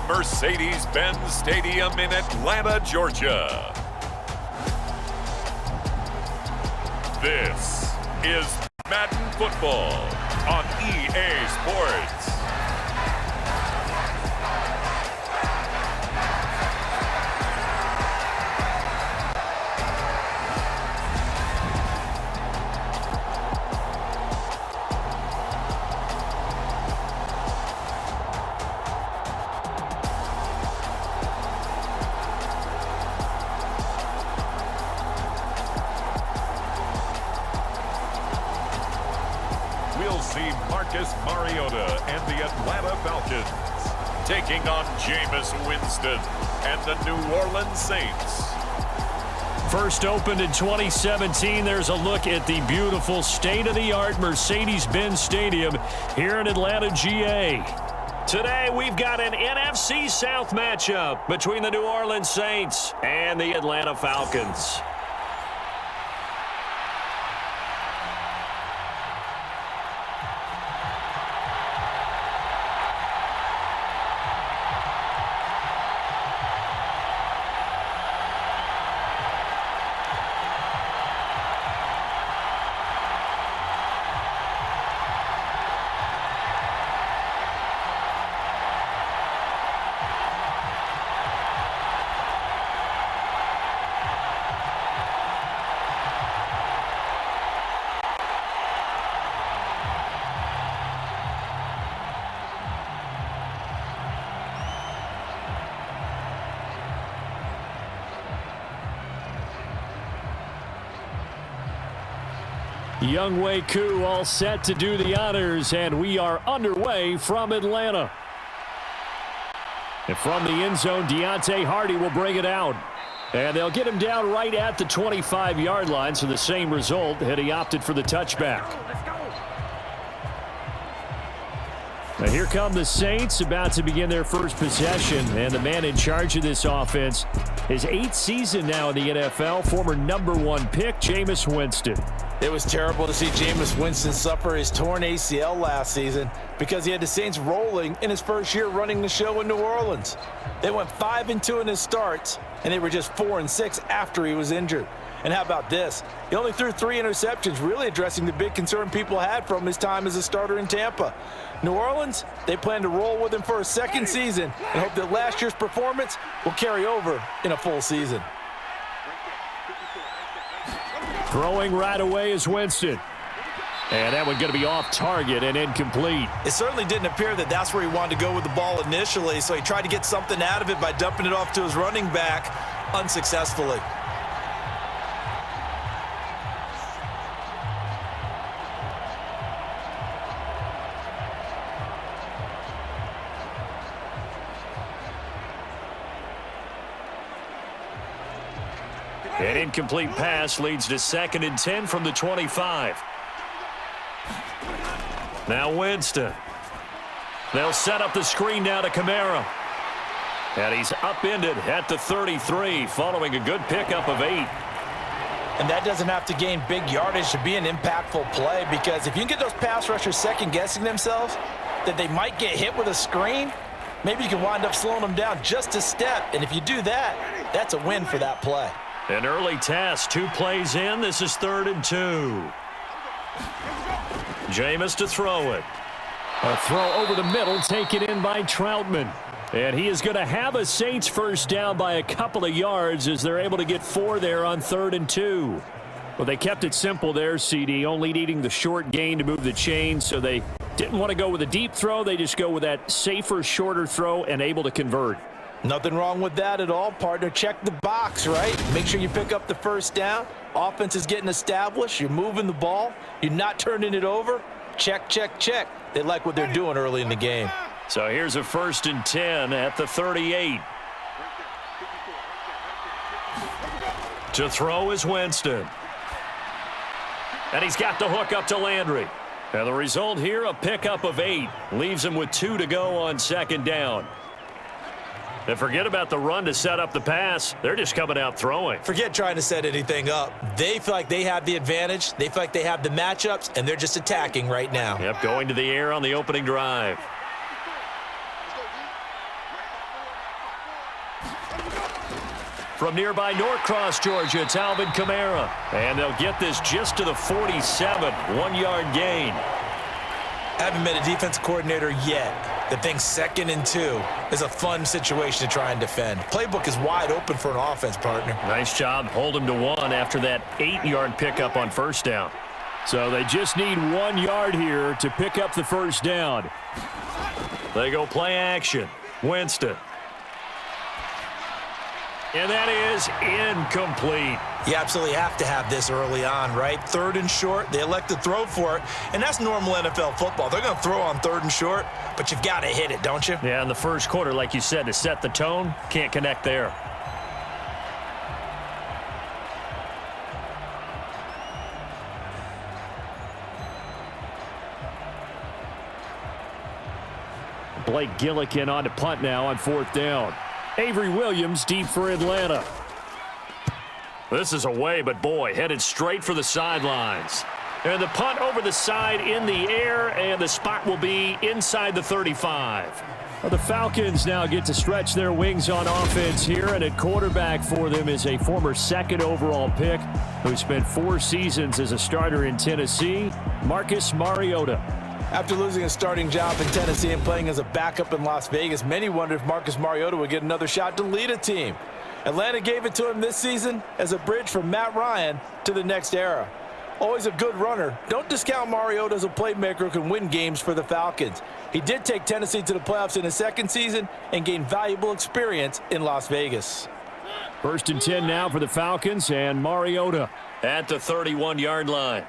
Mercedes-Benz Stadium in Atlanta, Georgia. This is Madden Football on EA Sports. Mariota and the Atlanta Falcons taking on Jameis Winston and the New Orleans Saints. First opened in 2017, there's a look at the beautiful state-of-the-art Mercedes-Benz Stadium here in Atlanta, GA. Today, we've got an NFC South matchup between the New Orleans Saints and the Atlanta Falcons. Younghoe Koo all set to do the honors, and we are underway from Atlanta. And from the end zone, Deontay Hardy will bring it out. And they'll get him down right at the 25-yard line, so the same result had he opted for the touchback. Now here come the Saints, about to begin their first possession, and the man in charge of this offense, his 8th season now in the NFL, former #1 pick, Jameis Winston. It was terrible to see Jameis Winston suffer his torn ACL last season because he had the Saints rolling in his first year running the show in New Orleans. They went 5-2 in his starts, and they were just 4-6 after he was injured. And how about this? He only threw 3 interceptions, really addressing the big concern people had from his time as a starter in Tampa. New Orleans, they plan to roll with him for a second season and hope that last year's performance will carry over in a full season. Throwing right away is Winston. And that one going to be off target and incomplete. It certainly didn't appear that that's where he wanted to go with the ball initially, so he tried to get something out of it by dumping it off to his running back unsuccessfully. An incomplete pass leads to 2nd and 10 from the 25. Now Winston. They'll set up the screen now to Kamara. And he's upended at the 33 following a good pickup of 8. And that doesn't have to gain big yardage to be an impactful play, because if you can get those pass rushers second-guessing themselves that they might get hit with a screen, maybe you can wind up slowing them down just a step. And if you do that, that's a win for that play. An early test, 2 plays in. This is 3rd and 2. Jameis to throw it. A throw over the middle, taken in by Troutman. And he is going to have a Saints first down by a couple of yards as they're able to get 4 there on 3rd and 2. Well, they kept it simple there, CD, only needing the short gain to move the chain, so they didn't want to go with a deep throw. They just go with that safer, shorter throw and able to convert. Nothing wrong with that at all, partner. Check the box, right? Make sure you pick up the first down. Offense is getting established. You're moving the ball. You're not turning it over. Check, check, check. They like what they're doing early in the game. So here's a 1st and 10 at the 38. To throw is Winston. And he's got the hook up to Landry. And the result here, a pickup of 8. Leaves him with 2 to go on 2nd down. And forget about the run to set up the pass. They're just coming out throwing. Forget trying to set anything up. They feel like they have the advantage. They feel like they have the matchups, and they're just attacking right now. Yep, going to the air on the opening drive. From nearby Norcross, Georgia, it's Alvin Kamara. And they'll get this just to the 47, 1-yard gain. Haven't met a defense coordinator yet that thinks 2nd and 2 is a fun situation to try and defend. Playbook is wide open for an offense, partner. Nice job. Hold him to 1 after that 8-yard pickup on first down. So they just need 1 yard here to pick up the first down. They go play action. Winston. And that is incomplete. You absolutely have to have this early on, right? 3rd and short, they elect to throw for it, and that's normal NFL football. They're going to throw on 3rd and short, but you've got to hit it, don't you? Yeah, in the first quarter, like you said, to set the tone, can't connect there. Blake Gillikin on to punt now on 4th down. Avery Williams deep for Atlanta. This is away, but boy, headed straight for the sidelines. And the punt over the side in the air, and the spot will be inside the 35. Well, the Falcons now get to stretch their wings on offense here, and at quarterback for them is a former 2nd overall pick who spent 4 seasons as a starter in Tennessee, Marcus Mariota. After losing a starting job in Tennessee and playing as a backup in Las Vegas, many wondered if Marcus Mariota would get another shot to lead a team. Atlanta gave it to him this season as a bridge from Matt Ryan to the next era. Always a good runner. Don't discount Mariota as a playmaker who can win games for the Falcons. He did take Tennessee to the playoffs in his 2nd season and gained valuable experience in Las Vegas. 1st and 10 now for the Falcons, and Mariota at the 31-yard line.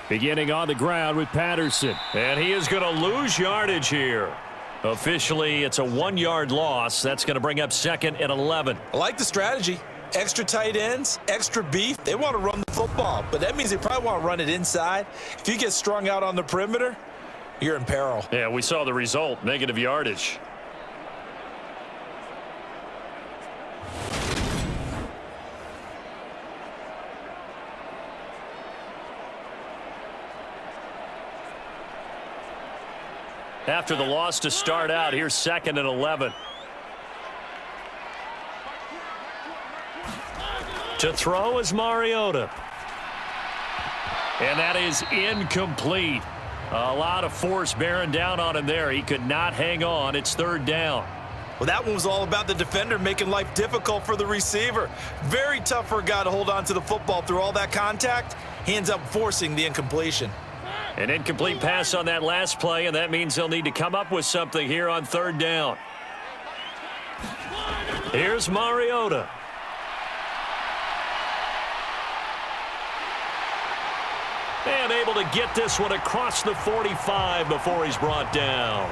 Beginning on the ground with Patterson. And he is going to lose yardage here. Officially, it's a 1-yard loss. That's going to bring up 2nd and 11. I like the strategy. Extra tight ends, extra beef. They want to run the football, but that means they probably want to run it inside. If you get strung out on the perimeter, you're in peril. Yeah, we saw the result, negative yardage. After the loss to start out, here's 2nd and 11. To throw is Mariota. And that is incomplete. A lot of force bearing down on him there. He could not hang on. It's 3rd down. Well, that one was all about the defender making life difficult for the receiver. Very tough for a guy to hold on to the football through all that contact. He ends up forcing the incompletion. An incomplete pass on that last play, and that means they'll need to come up with something here on 3rd down. Here's Mariota. And able to get this one across the 45 before he's brought down.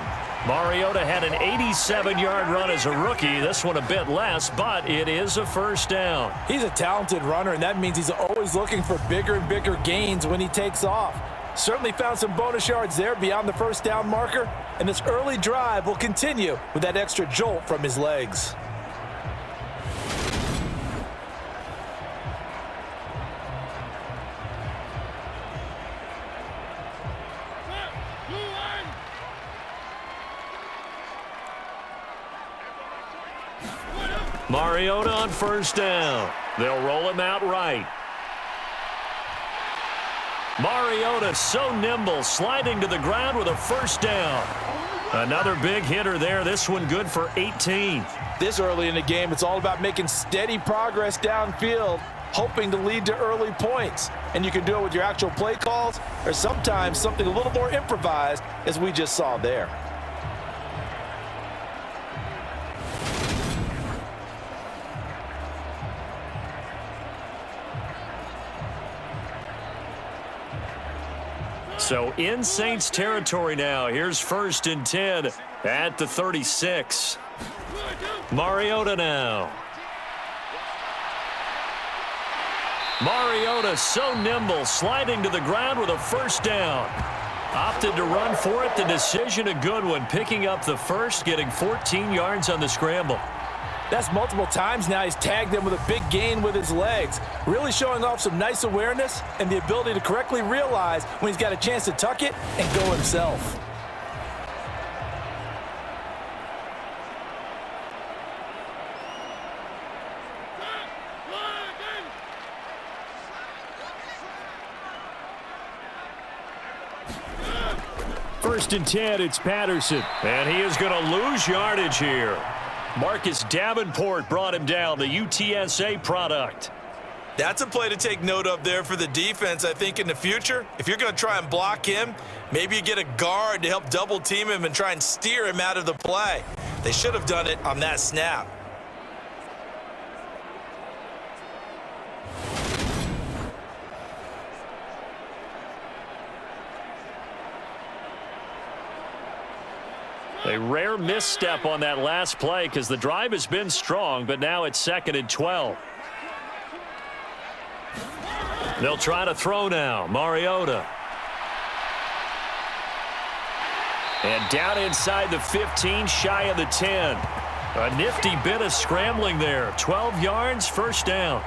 Mariota had an 87-yard run as a rookie. This one a bit less, but it is a 1st down. He's a talented runner, and that means he's always looking for bigger and bigger gains when he takes off. Certainly found some bonus yards there beyond the 1st down marker, and this early drive will continue with that extra jolt from his legs. Mariota on 1st down. They'll roll him out right. Mariota so nimble, sliding to the ground with a 1st down. Another big hitter there. This one good for 18. This early in the game, it's all about making steady progress downfield, hoping to lead to early points. And you can do it with your actual play calls or sometimes something a little more improvised, as we just saw there. So in Saints territory now. Here's 1st and 10 at the 36. Mariota now. Mariota so nimble, sliding to the ground with a 1st down. Opted to run for it. The decision a good one. Picking up the 1st, getting 14 yards on the scramble. That's multiple times now he's tagged them with a big gain with his legs. Really showing off some nice awareness and the ability to correctly realize when he's got a chance to tuck it and go himself. first and 10, it's Patterson. And he is going to lose yardage here. Marcus Davenport brought him down, the UTSA product. That's a play to take note of there for the defense, I think, in the future. If you're going to try and block him, maybe you get a guard to help double team him and try and steer him out of the play. They should have done it on that snap. A rare misstep on that last play because the drive has been strong, but now it's 2nd and 12. They'll try to throw now. Mariota. And down inside the 15, shy of the 10. A nifty bit of scrambling there. 12 yards, first down.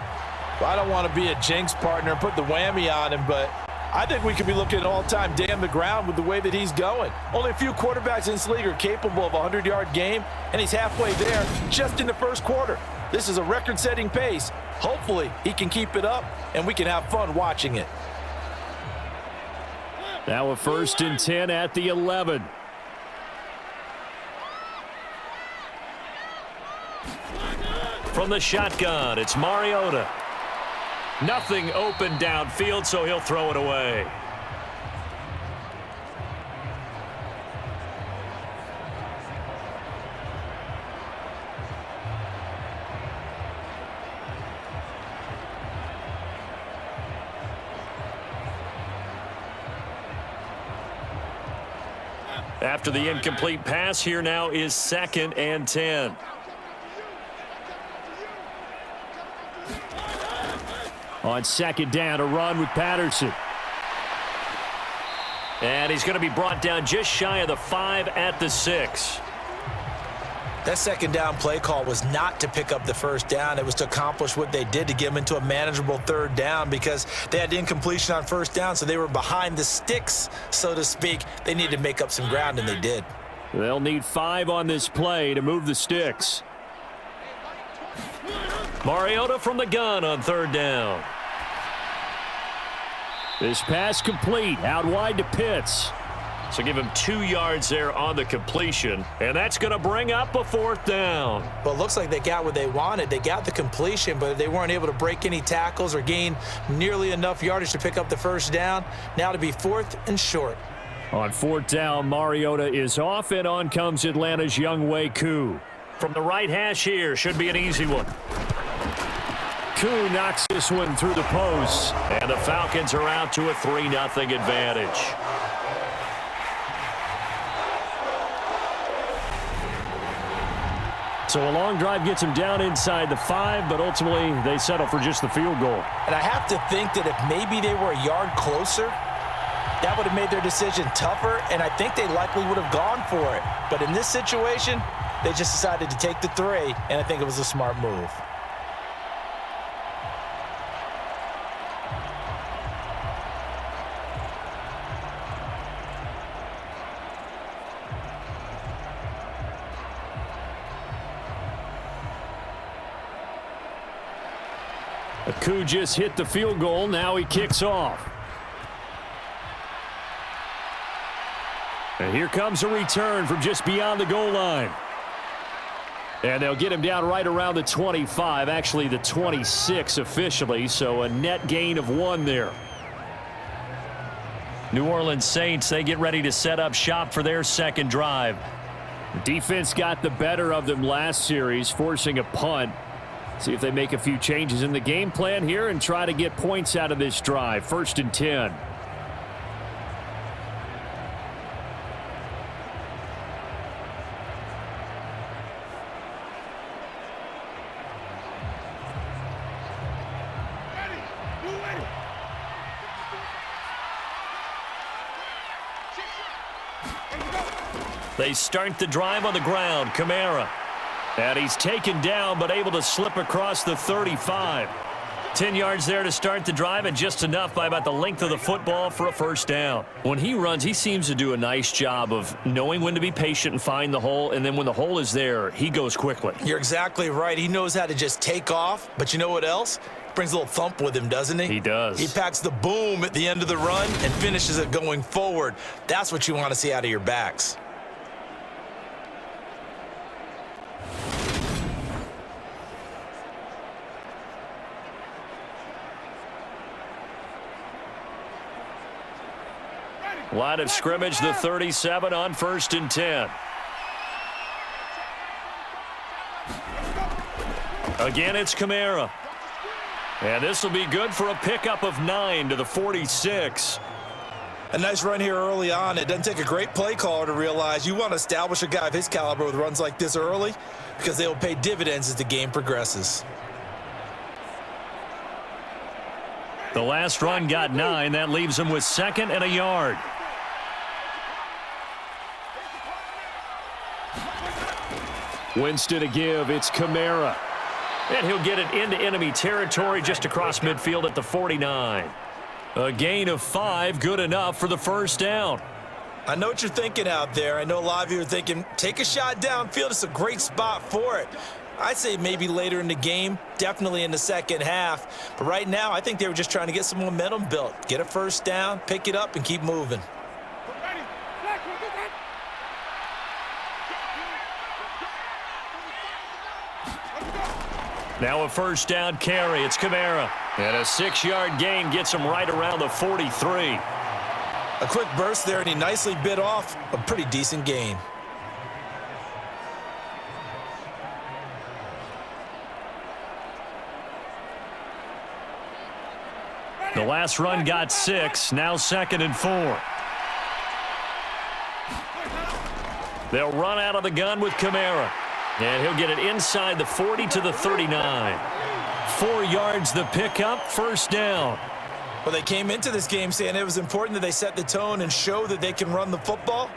Well, I don't want to be a jinx partner and put the whammy on him, but I think we could be looking at all-time damn the ground with the way that he's going. Only a few quarterbacks in this league are capable of a 100-yard game, and he's halfway there just in the first quarter. This is a record-setting pace. Hopefully, he can keep it up, and we can have fun watching it. Now a 1st and 10 at the 11. From the shotgun, it's Mariota. Nothing open downfield, so he'll throw it away. After the incomplete pass, here now is 2nd and 10. On 2nd down, a run with Patterson. And he's going to be brought down just shy of the 5 at the 6. That 2nd down play call was not to pick up the first down. It was to accomplish what they did to get them into a manageable 3rd down because they had incompletion on 1st down, so they were behind the sticks, so to speak. They needed to make up some ground, and they did. They'll need 5 on this play to move the sticks. Mariota from the gun on 3rd down. This pass complete, out wide to Pitts. So give him 2 yards there on the completion, and that's going to bring up a 4th down. Well, it looks like they got what they wanted. They got the completion, but they weren't able to break any tackles or gain nearly enough yardage to pick up the first down. Now to be 4th and short. On 4th down, Mariota is off, and on comes Atlanta's Younghoe Koo. From the right hash here, should be an easy one. Koo knocks this one through the posts, and the Falcons are out to a 3-0 advantage. So a long drive gets them down inside the 5, but ultimately they settle for just the field goal. And I have to think that if maybe they were a yard closer, that would have made their decision tougher, and I think they likely would have gone for it. But in this situation, they just decided to take the 3, and I think it was a smart move. Koo just hit the field goal. Now he kicks off. And here comes a return from just beyond the goal line. And they'll get him down right around the 25, actually the 26 officially, so a net gain of 1 there. New Orleans Saints, they get ready to set up shop for their 2nd drive. The defense got the better of them last series, forcing a punt. See if they make a few changes in the game plan here and try to get points out of this drive. 1st and 10. They start the drive on the ground. Kamara. And he's taken down, but able to slip across the 35. 10 yards there to start the drive, and just enough by about the length of the football for a first down. When he runs, he seems to do a nice job of knowing when to be patient and find the hole, and then when the hole is there, he goes quickly. You're exactly right. He knows how to just take off, but you know what else? brings a little thump with him, doesn't he? He does. He packs the boom at the end of the run and finishes it going forward. That's what you want to see out of your backs. Line of scrimmage, the 37 on 1st and 10. Again, it's Kamara. And this will be good for a pickup of 9 to the 46. A nice run here early on. It doesn't take a great play caller to realize you want to establish a guy of his caliber with runs like this early because they will pay dividends as the game progresses. The last run got 9. That leaves him with 2nd and a yard. Winston to give. It's Kamara. And he'll get it into enemy territory just across midfield at the 49. A gain of 5, good enough for the first down. I know what you're thinking out there. I know a lot of you are thinking, take a shot downfield. It's a great spot for it. I'd say maybe later in the game, definitely in the second half. But right now, I think they were just trying to get some momentum built. Get a first down, pick it up, and keep moving. Now a first down carry. It's Kamara. And a 6-yard gain gets him right around the 43. A quick burst there, and he nicely bit off a pretty decent gain. The last run got 6. Now 2nd and 4. They'll run out of the gun with Kamara. And he'll get it inside the 40 to the 39. 4 yards the pickup, first down. Well, they came into this game saying it was important that they set the tone and show that they can run the football.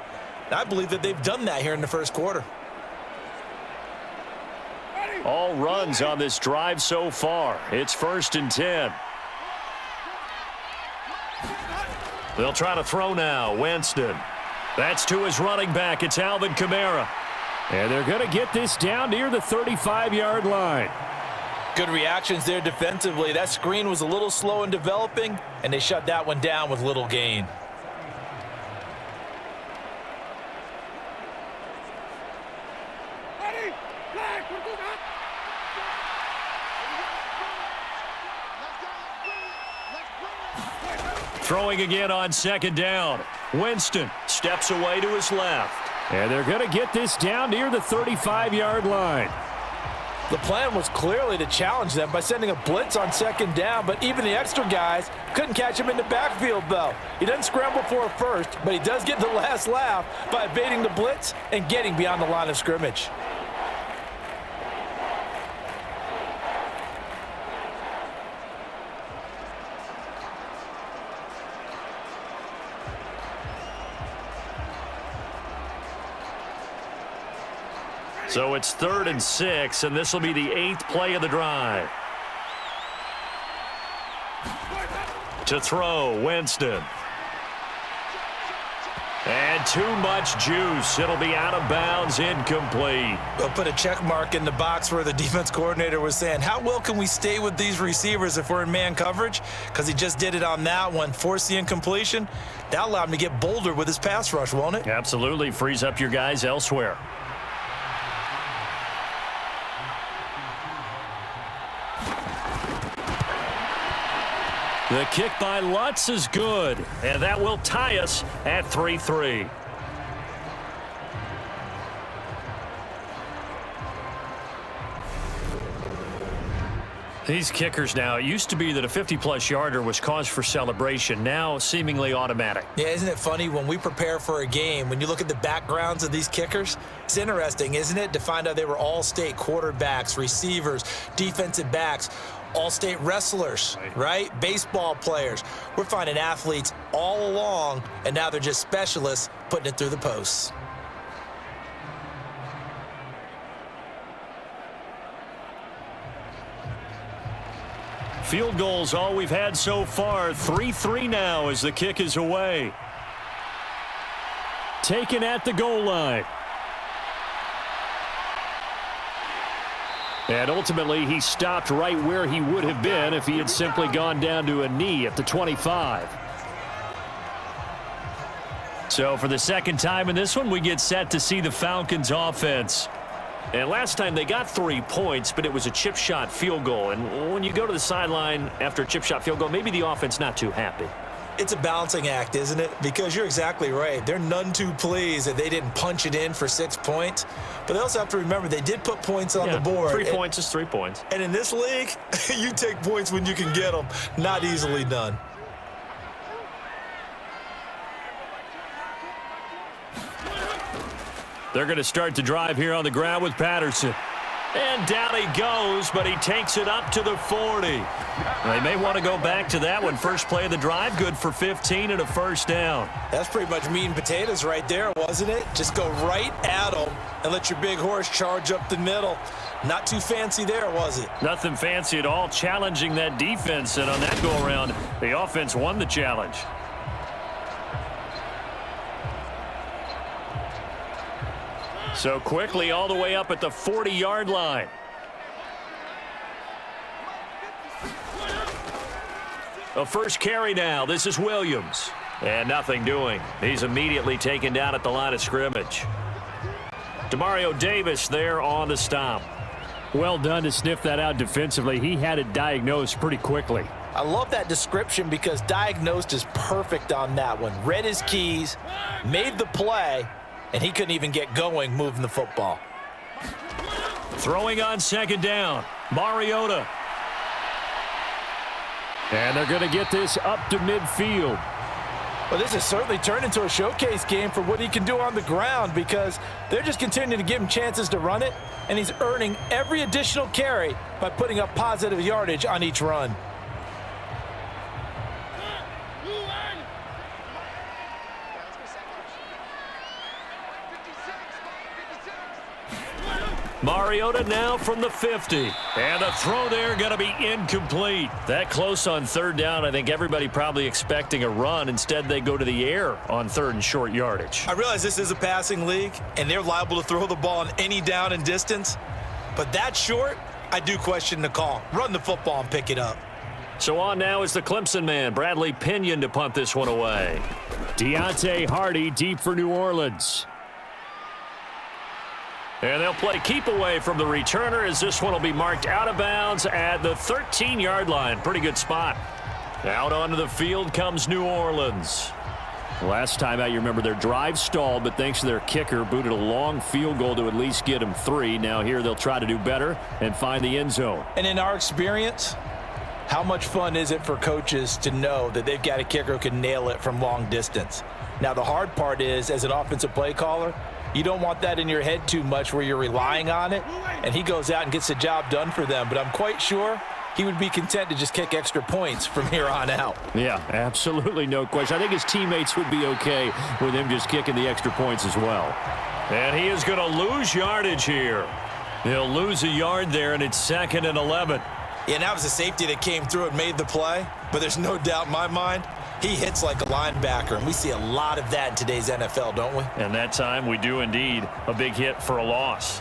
And I believe that they've done that here in the first quarter. All runs on this drive so far. It's 1st and 10. They'll try to throw now. Winston. That's to his running back. It's Alvin Kamara. And they're going to get this down near the 35-yard line. Good reactions there defensively. That screen was a little slow in developing, and they shut that one down with little gain. Throwing again on 2nd down. Winston steps away to his left. And they're going to get this down near the 35-yard line. The plan was clearly to challenge them by sending a blitz on 2nd down, but even the extra guys couldn't catch him in the backfield, though. He doesn't scramble for a first, but he does get the last laugh by evading the blitz and getting beyond the line of scrimmage. So it's 3rd and 6, and this will be the 8th play of the drive. To throw, Winston. And too much juice. It'll be out of bounds, incomplete. They'll put a check mark in the box where the defense coordinator was saying, how well can we stay with these receivers if we're in man coverage? Because he just did it on that one, forced the incompletion. That allowed him to get bolder with his pass rush, won't it? Absolutely. Frees up your guys elsewhere. The kick by Lutz is good, and that will tie us at 3-3. These kickers now, it used to be that a 50-plus yarder was cause for celebration. Now seemingly automatic. Yeah, isn't it funny when we prepare for a game, when you look at the backgrounds of these kickers, it's interesting, isn't it, to find out they were all-state quarterbacks, receivers, defensive backs, all-state wrestlers, right? Baseball players. We're finding athletes all along, and now they're just specialists putting it through the posts. Field goals all we've had so far. 3-3 now as the kick is away. Taken at the goal line. And ultimately, he stopped right where he would have been if he had simply gone down to a knee at the 25. So for the second time in this one, we get set to see the Falcons offense. And last time they got 3 points, but it was a chip shot field goal. And when you go to the sideline after a chip shot field goal, maybe the offense not too happy. It's a balancing act, isn't it? Because you're exactly right. They're none too pleased that they didn't punch it in for 6 points. But they also have to remember they did put points on the board. 3 points is 3 points. And in this league, you take points when you can get them. Not easily done. They're going to start the drive here on the ground with Patterson. And down he goes, but he takes it up to the 40. They may want to go back to that one. First play of the drive, good for 15 and a first down. That's pretty much meat and potatoes right there, wasn't it? Just go right at them and let your big horse charge up the middle. Not too fancy there, was it? Nothing fancy at all, challenging that defense. And on that go-around, the offense won the challenge. So quickly all the way up at the 40-yard line. A first carry now. This is Williams. And nothing doing. He's immediately taken down at the line of scrimmage. Demario Davis there on the stop. Well done to sniff that out defensively. He had it diagnosed pretty quickly. I love that description because diagnosed is perfect on that one. Read his keys, made the play, and he couldn't even get going moving the football. Throwing on second down, Mariota. And they're going to get this up to midfield. Well, this has certainly turned into a showcase game for what he can do on the ground because they're just continuing to give him chances to run it, and he's earning every additional carry by putting up positive yardage on each run. Mariota now from the 50. And the throw there going to be incomplete. That close on third down, I think everybody probably expecting a run. Instead, they go to the air on third and short yardage. I realize this is a passing league, and they're liable to throw the ball on any down and distance. But that short, I do question the call. Run the football and pick it up. So on now is the Clemson man, Bradley Pinion, to punt this one away. Deontay Hardy deep for New Orleans. And they'll play keep away from the returner as this one will be marked out of bounds at the 13-yard line. Pretty good spot. Out onto the field comes New Orleans. Last time out, you remember their drive stalled, but thanks to their kicker, booted a long field goal to at least get them 3. Now here they'll try to do better and find the end zone. And in our experience, how much fun is it for coaches to know that they've got a kicker who can nail it from long distance? Now the hard part is, as an offensive play caller, you don't want that in your head too much where you're relying on it, and he goes out and gets the job done for them. But I'm quite sure he would be content to just kick extra points from here on out. Yeah, absolutely no question. I think his teammates would be okay with him just kicking the extra points as well. And he is going to lose yardage here. He'll lose a yard there, and it's 2nd and 11. Yeah, and that was a safety that came through and made the play, but there's no doubt in my mind he hits like a linebacker, and we see a lot of that in today's NFL, don't we? And that time we do indeed. A big hit for a loss.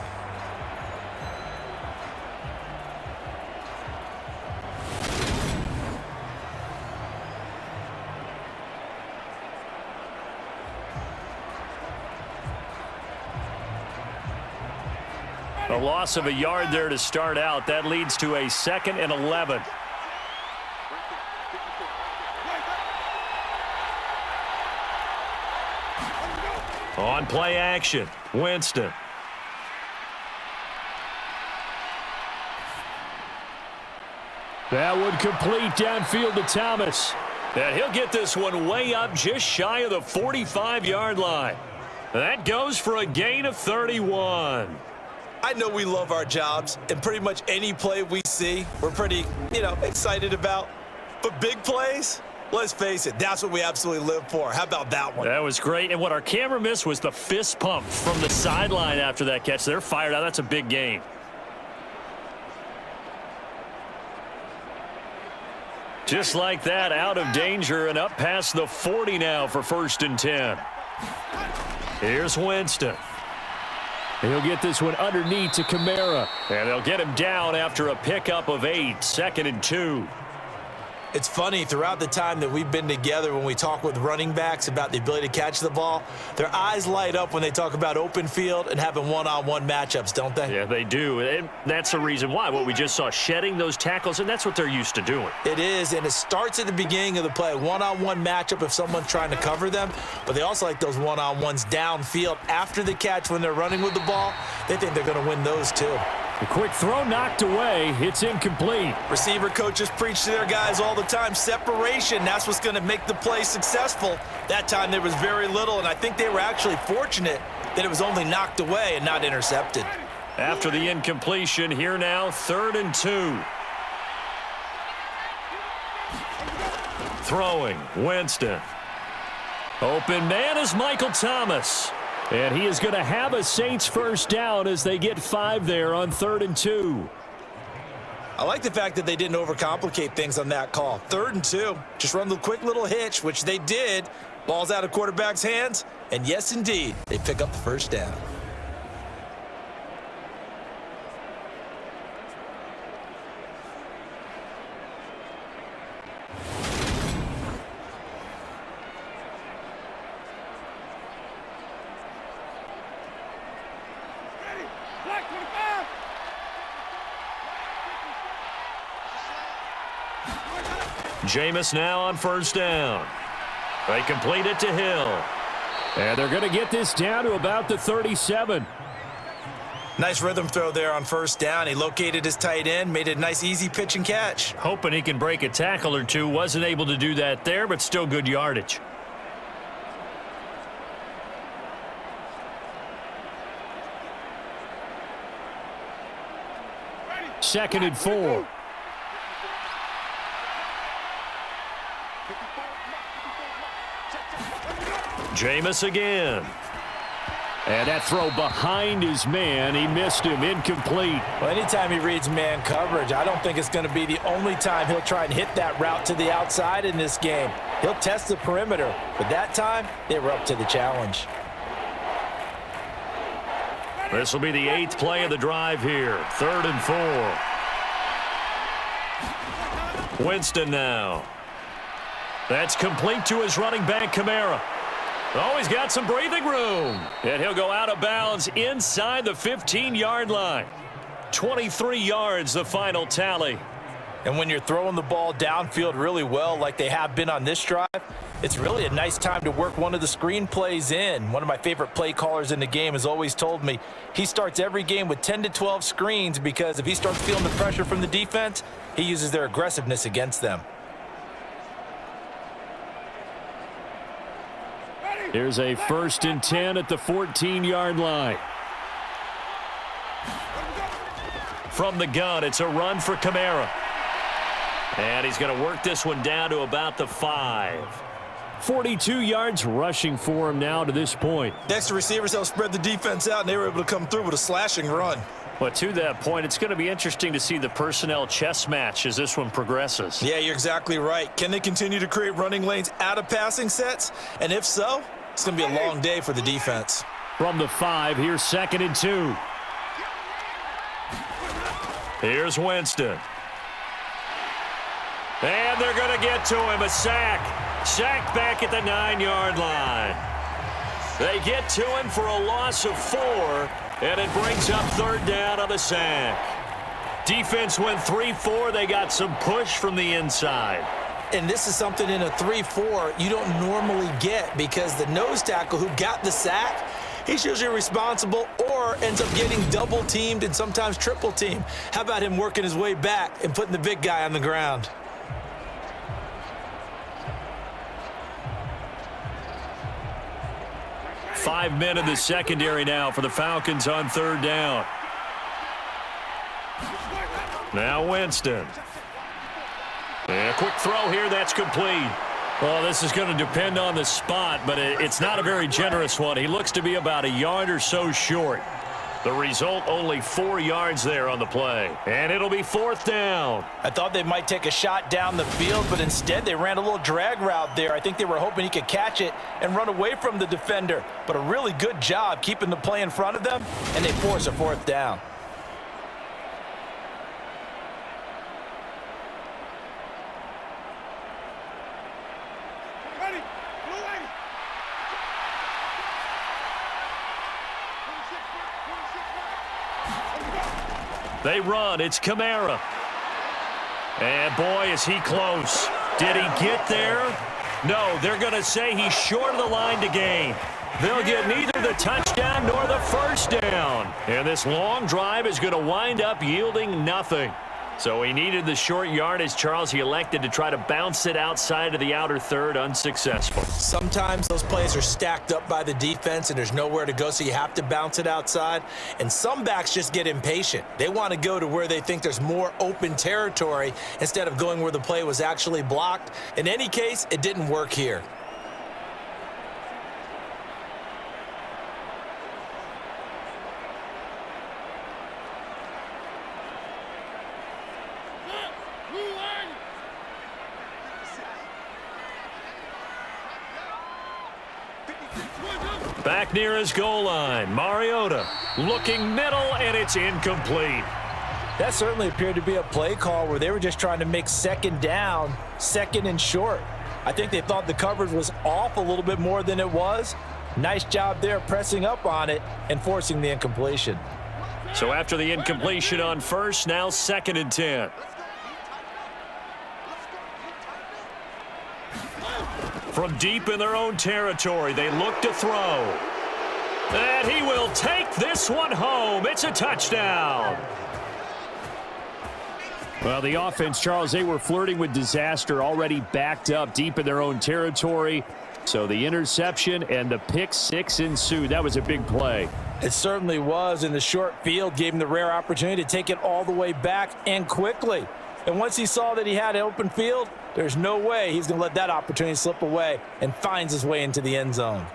A loss of a yard there to start out. That leads to a 2nd and 11. On play action, Winston. That would complete downfield to Thomas. And he'll get this one way up just shy of the 45-yard line. That goes for a gain of 31. I know we love our jobs, and pretty much any play we see, we're pretty, excited about. But big plays, let's face it, that's what we absolutely live for. How about that one? That was great. And what our camera missed was the fist pump from the sideline after that catch. They're fired out. That's a big gain. Just like that, out of danger and up past the 40 now for 1st and 10. Here's Winston. He'll get this one underneath to Kamara. And they'll get him down after a pickup of 8, 2nd and 2. It's funny, throughout the time that we've been together, when we talk with running backs about the ability to catch the ball, their eyes light up when they talk about open field and having one-on-one matchups, don't they? Yeah, they do. And that's the reason why. What we just saw, shedding those tackles, and that's what they're used to doing. It is, and it starts at the beginning of the play. One-on-one matchup if someone's trying to cover them, but they also like those one-on-ones downfield after the catch when they're running with the ball. They think they're going to win those too. The quick throw knocked away. It's incomplete. Receiver coaches preach to their guys all the time. Separation, that's what's going to make the play successful. That time there was very little, and I think they were actually fortunate that it was only knocked away and not intercepted. After the incompletion, here now, 3rd and 2. Throwing, Winston. Open man is Michael Thomas. And he is going to have a Saints first down as they get 5 there on 3rd and 2. I like the fact that they didn't overcomplicate things on that call. 3rd and 2. Just run the quick little hitch, which they did. Ball's out of quarterback's hands. And yes, indeed, they pick up the first down. Jameis now on first down. They complete it to Hill. And they're going to get this down to about the 37. Nice rhythm throw there on first down. He located his tight end, made it a nice easy pitch and catch. Hoping he can break a tackle or two. Wasn't able to do that there, but still good yardage. Second and 4. Jameis again. And that throw behind his man. He missed him. Incomplete. Well, anytime he reads man coverage, I don't think it's going to be the only time he'll try and hit that route to the outside in this game. He'll test the perimeter, but that time they were up to the challenge. This will be the 8th play of the drive here. 3rd and 4. Winston now. That's complete to his running back, Kamara. Oh, he's got some breathing room. And he'll go out of bounds inside the 15-yard line. 23 yards, the final tally. And when you're throwing the ball downfield really well like they have been on this drive, it's really a nice time to work one of the screen plays in. One of my favorite play callers in the game has always told me he starts every game with 10 to 12 screens because if he starts feeling the pressure from the defense, he uses their aggressiveness against them. Here's a 1st and 10 at the 14-yard line. From the gun, it's a run for Kamara. And he's going to work this one down to about the 5. 42 yards rushing for him now to this point. Next, the receivers helped spread the defense out, and they were able to come through with a slashing run. But to that point, it's going to be interesting to see the personnel chess match as this one progresses. Yeah, you're exactly right. Can they continue to create running lanes out of passing sets? And if so, it's going to be a long day for the defense. From the 5, here's 2nd and 2. Here's Winston. And they're going to get to him, a sack. Sack back at the 9-yard line. They get to him for a loss of 4, and it brings up 3rd down on the sack. Defense went 3-4. They got some push from the inside. And this is something in a 3-4 you don't normally get because the nose tackle who got the sack, he's usually responsible or ends up getting double teamed and sometimes triple teamed. How about him working his way back and putting the big guy on the ground? Five men in the secondary now for the Falcons on 3rd down. Now Winston. And a quick throw here, that's complete. Well, this is going to depend on the spot, but it's not a very generous one. He looks to be about a yard or so short. The result, only 4 yards there on the play. And it'll be 4th down. I thought they might take a shot down the field, but instead they ran a little drag route there. I think they were hoping he could catch it and run away from the defender. But a really good job keeping the play in front of them, and they force a 4th down. They run. It's Kamara. And, boy, is he close. Did he get there? No, they're going to say he's short of the line to gain. They'll get neither the touchdown nor the first down. And this long drive is going to wind up yielding nothing. So he needed the short yardage, Charles. He elected to try to bounce it outside of the outer third, unsuccessful. Sometimes those plays are stacked up by the defense and there's nowhere to go, so you have to bounce it outside. And some backs just get impatient. They want to go to where they think there's more open territory instead of going where the play was actually blocked. In any case, it didn't work here. Back near his goal line, Mariota looking middle, and it's incomplete. That certainly appeared to be a play call where they were just trying to make 2nd down, 2nd and short. I think they thought the coverage was off a little bit more than it was. Nice job there pressing up on it and forcing the incompletion. So after the incompletion on first, now 2nd and 10. From deep in their own territory, they look to throw. And he will take this one home. It's a touchdown. Well, the offense, Charles, they were flirting with disaster, already backed up deep in their own territory. So the interception and the pick 6 ensued. That was a big play. It certainly was, and the short field gave him the rare opportunity to take it all the way back and quickly. And once he saw that he had an open field, there's no way he's going to let that opportunity slip away, and finds his way into the end zone.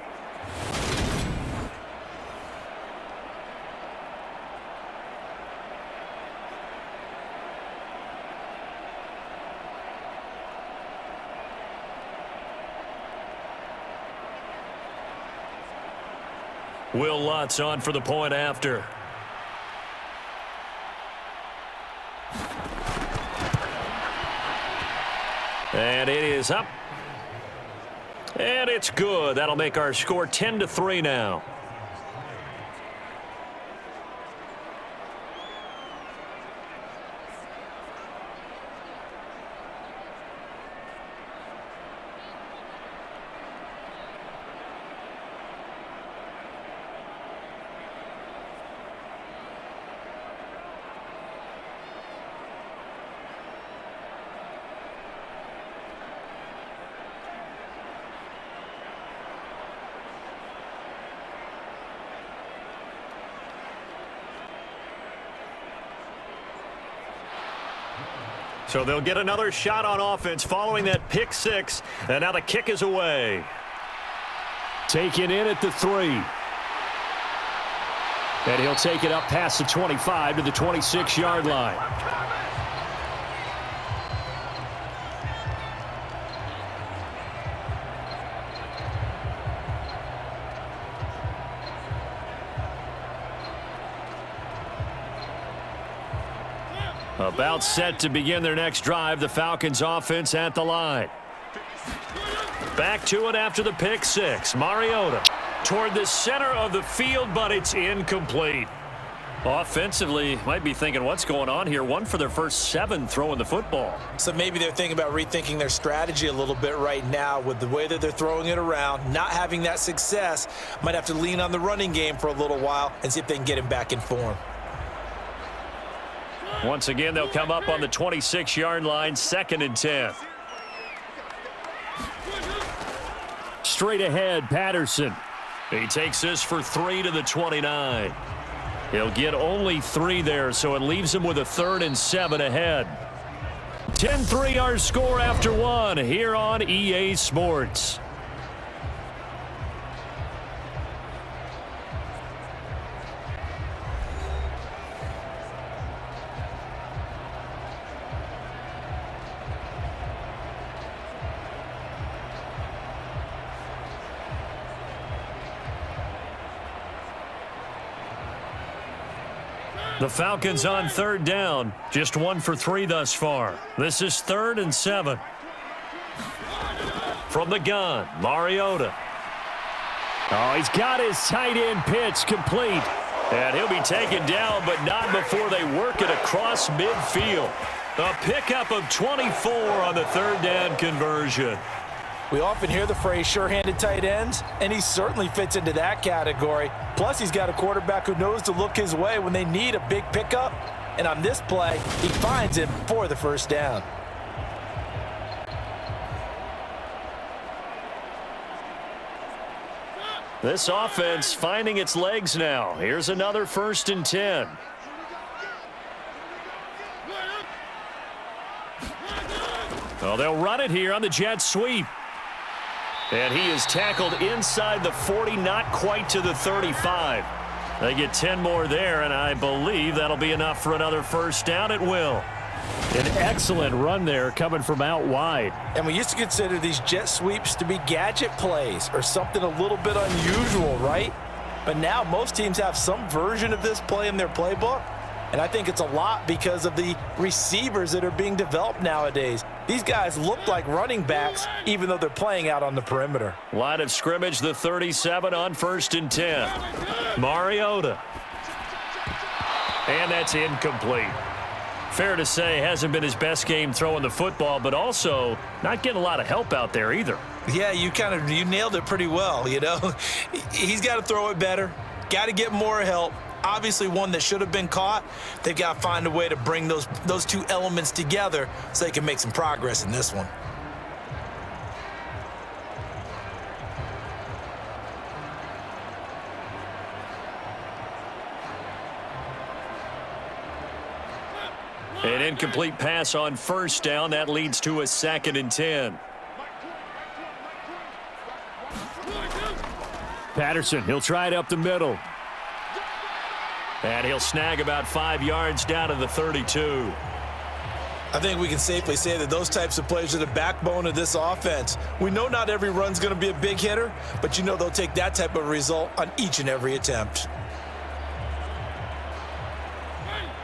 Will Lutz on for the point after. And it is up. And it's good. That'll make our score 10-3 now. So they'll get another shot on offense following that pick 6. And now the kick is away. Taken in at the 3. And he'll take it up past the 25 to the 26-yard line. About set to begin their next drive, the Falcons offense at the line. Back to it after the pick 6. Mariota toward the center of the field, but it's incomplete. Offensively, might be thinking, what's going on here? 1 for their first 7 throwing the football. So maybe they're thinking about rethinking their strategy a little bit right now with the way that they're throwing it around, not having that success. Might have to lean on the running game for a little while and see if they can get him back in form. Once again, they'll come up on the 26-yard line, 2nd and 10. Straight ahead, Patterson. He takes this for 3 to the 29. He'll get only 3 there, so it leaves him with a 3rd and 7 ahead. 10-3 our score after 1 here on EA Sports. The Falcons on third down. Just 1 for 3 thus far. This is 3rd and 7. From the gun, Mariota. Oh, he's got his tight end pitch complete. And he'll be taken down, but not before they work it across midfield. A pickup of 24 on the 3rd down conversion. We often hear the phrase sure-handed tight ends, and he certainly fits into that category. Plus, he's got a quarterback who knows to look his way when they need a big pickup. And on this play, he finds him for the 1st down. This offense finding its legs now. Here's another 1st and 10. Well, they'll run it here on the jet sweep. And he is tackled inside the 40, not quite to the 35. They get 10 more there, and I believe that'll be enough for another 1st down. It will. An excellent run there coming from out wide. And we used to consider these jet sweeps to be gadget plays or something a little bit unusual, right? But now most teams have some version of this play in their playbook. And I think it's a lot because of the receivers that are being developed nowadays. These guys look like running backs even though they're playing out on the perimeter. Line of scrimmage, the 37 on 1st and 10. Mariota. And that's incomplete. Fair to say, hasn't been his best game throwing the football, but also not getting a lot of help out there either. Yeah, you nailed it pretty well, you know. He's got to throw it better, got to get more help. Obviously one that should have been caught. They've got to find a way to bring those two elements together so they can make some progress in this one. An incomplete pass on 1st down. That leads to a 2nd and 10. Patterson, he'll try it up the middle. And he'll snag about 5 yards down to the 32. I think we can safely say that those types of plays are the backbone of this offense. We know not every run's going to be a big hitter, but you know they'll take that type of result on each and every attempt.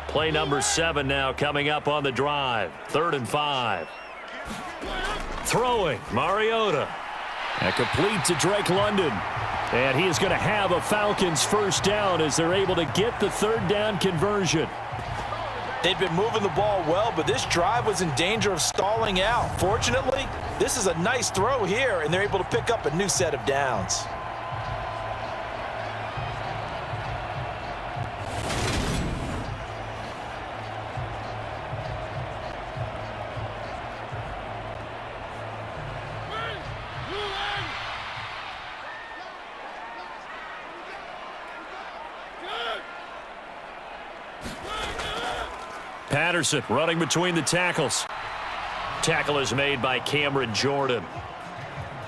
Play number 7 now coming up on the drive. 3rd and 5. Throwing, Mariota. And complete to Drake London. And he is going to have a Falcons 1st down as they're able to get the 3rd down conversion. They've been moving the ball well, but this drive was in danger of stalling out. Fortunately, this is a nice throw here, and they're able to pick up a new set of downs. Patterson running between the tackles. Tackle is made by Cameron Jordan.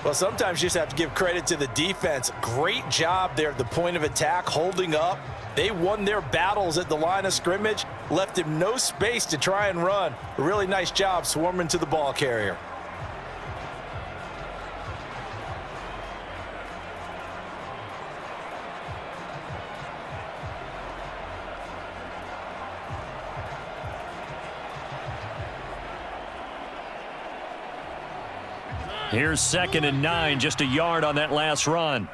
Well, sometimes you just have to give credit to the defense. Great job there at the point of attack, holding up. They won their battles at the line of scrimmage, left him no space to try and run. A really nice job swarming to the ball carrier. Here's 2nd and 9, just a yard on that last run.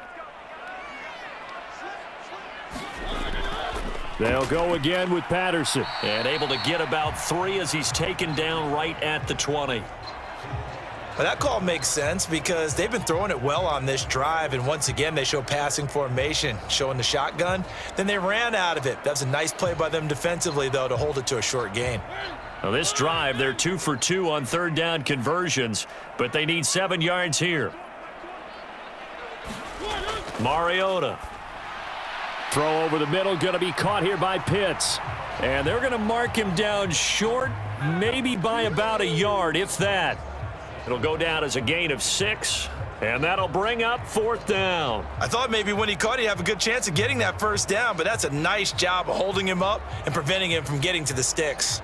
They'll go again with Patterson. And able to get about 3 as he's taken down right at the 20. Well, that call makes sense because they've been throwing it well on this drive, and once again they show passing formation, showing the shotgun. Then they ran out of it. That's a nice play by them defensively, though, to hold it to a short gain. Now this drive, they're 2 for 2 on 3rd down conversions, but they need 7 yards here. Mariota. Throw over the middle, going to be caught here by Pitts. And they're going to mark him down short, maybe by about a yard, if that. It'll go down as a gain of 6, and that'll bring up 4th down. I thought maybe when he caught it, he'd have a good chance of getting that 1st down, but that's a nice job of holding him up and preventing him from getting to the sticks.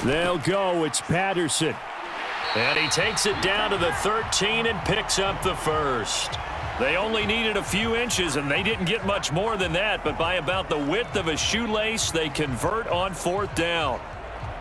They'll go. It's Patterson. And he takes it down to the 13 and picks up the first. They only needed a few inches, and they didn't get much more than that, but by about the width of a shoelace, they convert on 4th down.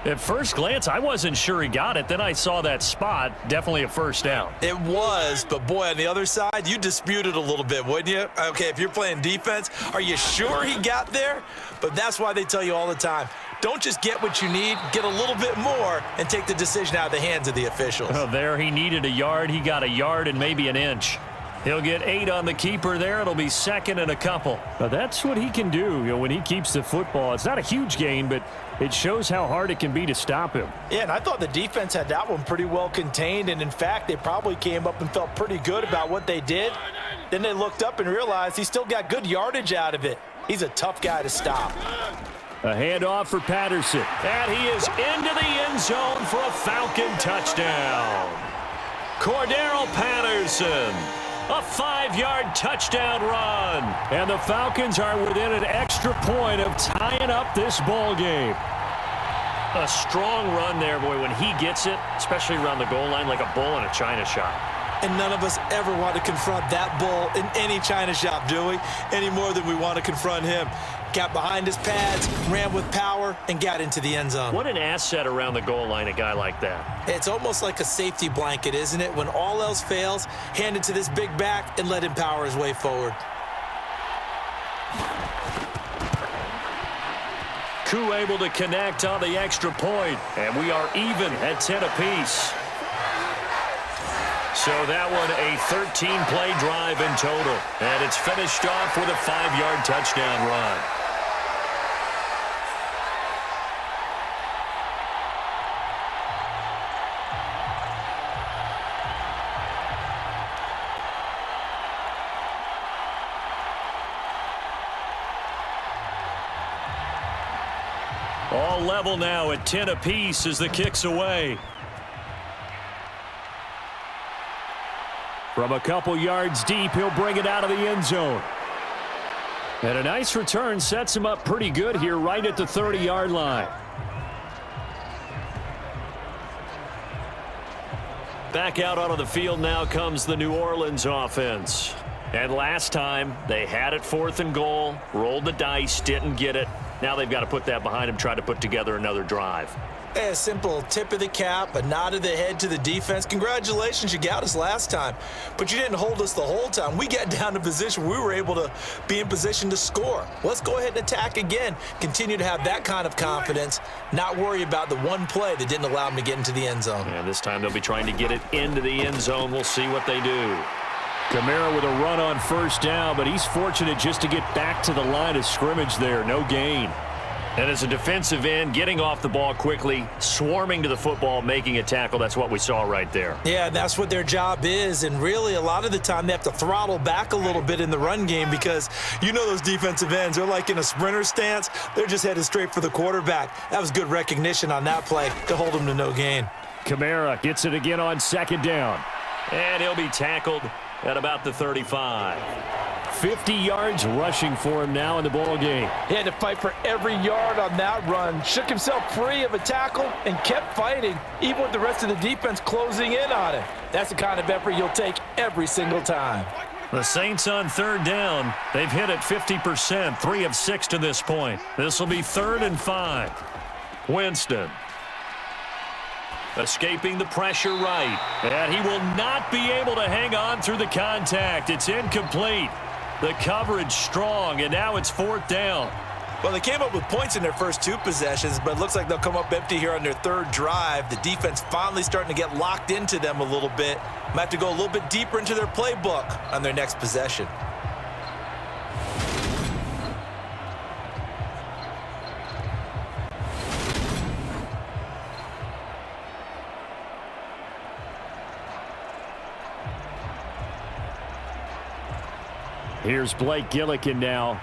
At first glance, I wasn't sure he got it. Then I saw that spot. Definitely a first down. It was, but boy, on the other side, you dispute it a little bit, wouldn't you? Okay, if you're playing defense, are you sure he got there? But that's why they tell you all the time, don't just get what you need, get a little bit more, and take the decision out of the hands of the officials. Oh, there he needed a yard. He got a yard and maybe an inch. He'll get 8 on the keeper there. It'll be 2nd and a couple. Now, that's what he can do, when he keeps the football. It's not a huge gain, but it shows how hard it can be to stop him. Yeah, and I thought the defense had that one pretty well contained, and in fact, they probably came up and felt pretty good about what they did. Then they looked up and realized he still got good yardage out of it. He's a tough guy to stop. A handoff for Patterson. And he is into the end zone for a Falcon touchdown. Cordero Patterson. A 5-yard touchdown run. And the Falcons are within an extra point of tying up this ball game. A strong run there, boy, when he gets it, especially around the goal line, like a bull in a china shop. And none of us ever want to confront that bull in any china shop, do we? Any more than we want to confront him. Got behind his pads, ran with power, and got into the end zone. What an asset around the goal line, a guy like that. It's almost like a safety blanket, isn't it? When all else fails, hand it to this big back and let him power his way forward. Koo able to connect on the extra point, and we are even at 10 apiece. So that one a 13-play drive in total, and it's finished off with a 5-yard touchdown run. All level now at 10 apiece as the kick's away. From a couple yards deep, he'll bring it out of the end zone. And a nice return sets him up pretty good here right at the 30-yard line. Back out onto the field now comes the New Orleans offense. And last time, they had it 4th and goal, rolled the dice, didn't get it. Now they've got to put that behind them, try to put together another drive. A simple tip of the cap, a nod of the head to the defense. Congratulations, you got us last time, but you didn't hold us the whole time. We got down to position. We were able to be in position to score. Let's go ahead and attack again. Continue to have that kind of confidence, not worry about the one play that didn't allow them to get into the end zone. And this time they'll be trying to get it into the end zone. We'll see what they do. Kamara with a run on 1st down, but he's fortunate just to get back to the line of scrimmage there. No gain. And as a defensive end, getting off the ball quickly, swarming to the football, making a tackle, that's what we saw right there. Yeah, that's what their job is, and really a lot of the time they have to throttle back a little bit in the run game because you know those defensive ends, they're like in a sprinter stance. They're just headed straight for the quarterback. That was good recognition on that play to hold them to no gain. Kamara gets it again on 2nd down. And he'll be tackled at about the 35. 50 yards rushing for him now in the ball game. He had to fight for every yard on that run. Shook himself free of a tackle and kept fighting, even with the rest of the defense closing in on him. That's the kind of effort you'll take every single time. The Saints on 3rd down. They've hit it 50%, 3 of 6 to this point. This will be 3rd and 5. Winston. Escaping the pressure right. And he will not be able to hang on through the contact. It's incomplete. The coverage strong, and now it's 4th down. Well, they came up with points in their first 2 possessions, but it looks like they'll come up empty here on their 3rd drive. The defense finally starting to get locked into them a little bit. Might have to go a little bit deeper into their playbook on their next possession. Here's Blake Gillikin now.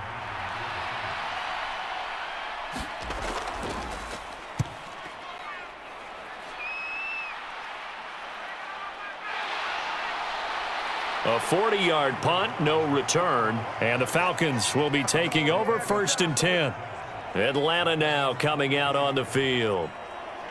A 40-yard punt, no return, and the Falcons will be taking over 1st and 10. Atlanta now coming out on the field.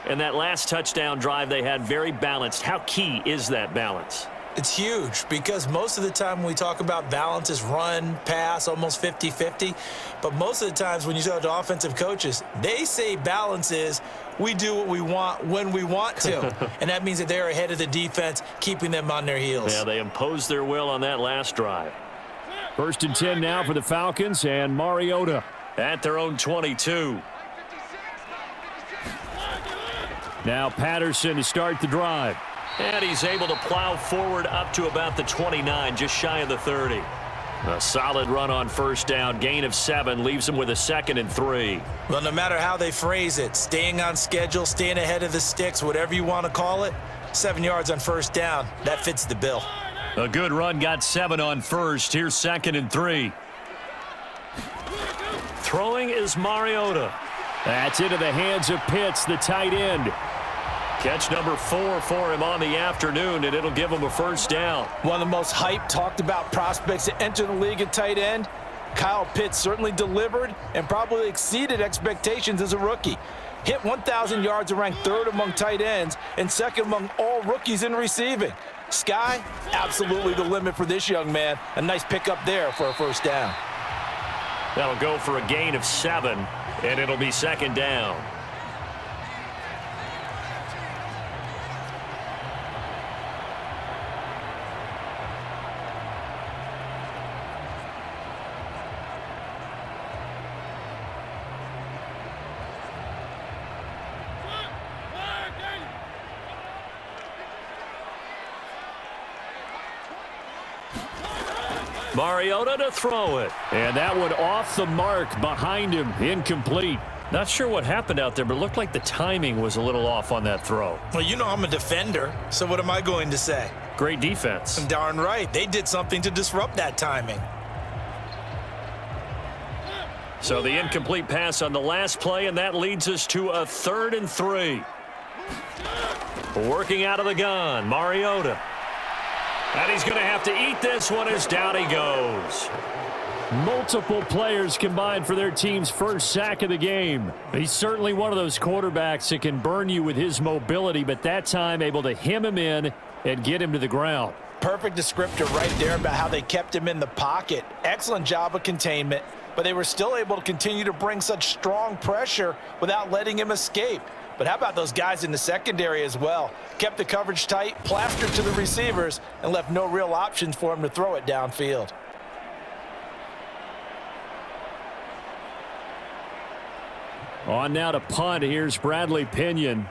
and that last touchdown drive they had very balanced. How key is that balance? It's huge because most of the time when we talk about balance is run, pass, almost 50-50. But most of the times when you talk to offensive coaches, they say balance is we do what we want when we want to. And that means that they're ahead of the defense, keeping them on their heels. Yeah, they imposed their will on that last drive. 1st and 10 now for the Falcons, and Mariota at their own 22. Now Patterson to start the drive. And he's able to plow forward up to about the 29, just shy of the 30. A solid run on 1st down, gain of 7, leaves him with a 2nd and 3. Well, no matter how they phrase it, staying on schedule, staying ahead of the sticks, whatever you want to call it, 7 yards on 1st down, that fits the bill. A good run, got 7 on 1st. Here's 2nd and 3. Throwing is Mariota. That's into the hands of Pitts, the tight end. Catch number 4 for him on the afternoon, and it'll give him a 1st down. One of the most hyped, talked about prospects to enter the league at tight end. Kyle Pitts certainly delivered and probably exceeded expectations as a rookie. Hit 1,000 yards and ranked 3rd among tight ends and 2nd among all rookies in receiving. Sky, absolutely the limit for this young man. A nice pickup there for a 1st down. That'll go for a gain of 7, and it'll be 2nd down. Mariota to throw it. And that one off the mark behind him. Incomplete. Not sure what happened out there, but it looked like the timing was a little off on that throw. Well, you know I'm a defender, so what am I going to say? Great defense. Darn right. They did something to disrupt that timing. So the incomplete pass on the last play, and that leads us to a 3rd and 3. Working out of the gun, Mariota. And he's going to have to eat this one as down he goes. Multiple players combined for their team's 1st sack of the game. He's certainly one of those quarterbacks that can burn you with his mobility, but that time able to hem him in and get him to the ground. Perfect descriptor right there about how they kept him in the pocket. Excellent job of containment, but they were still able to continue to bring such strong pressure without letting him escape. But how about those guys in the secondary as well? Kept the coverage tight, plastered to the receivers, and left no real options for him to throw it downfield. On now to punt. Here's Bradley Pinion.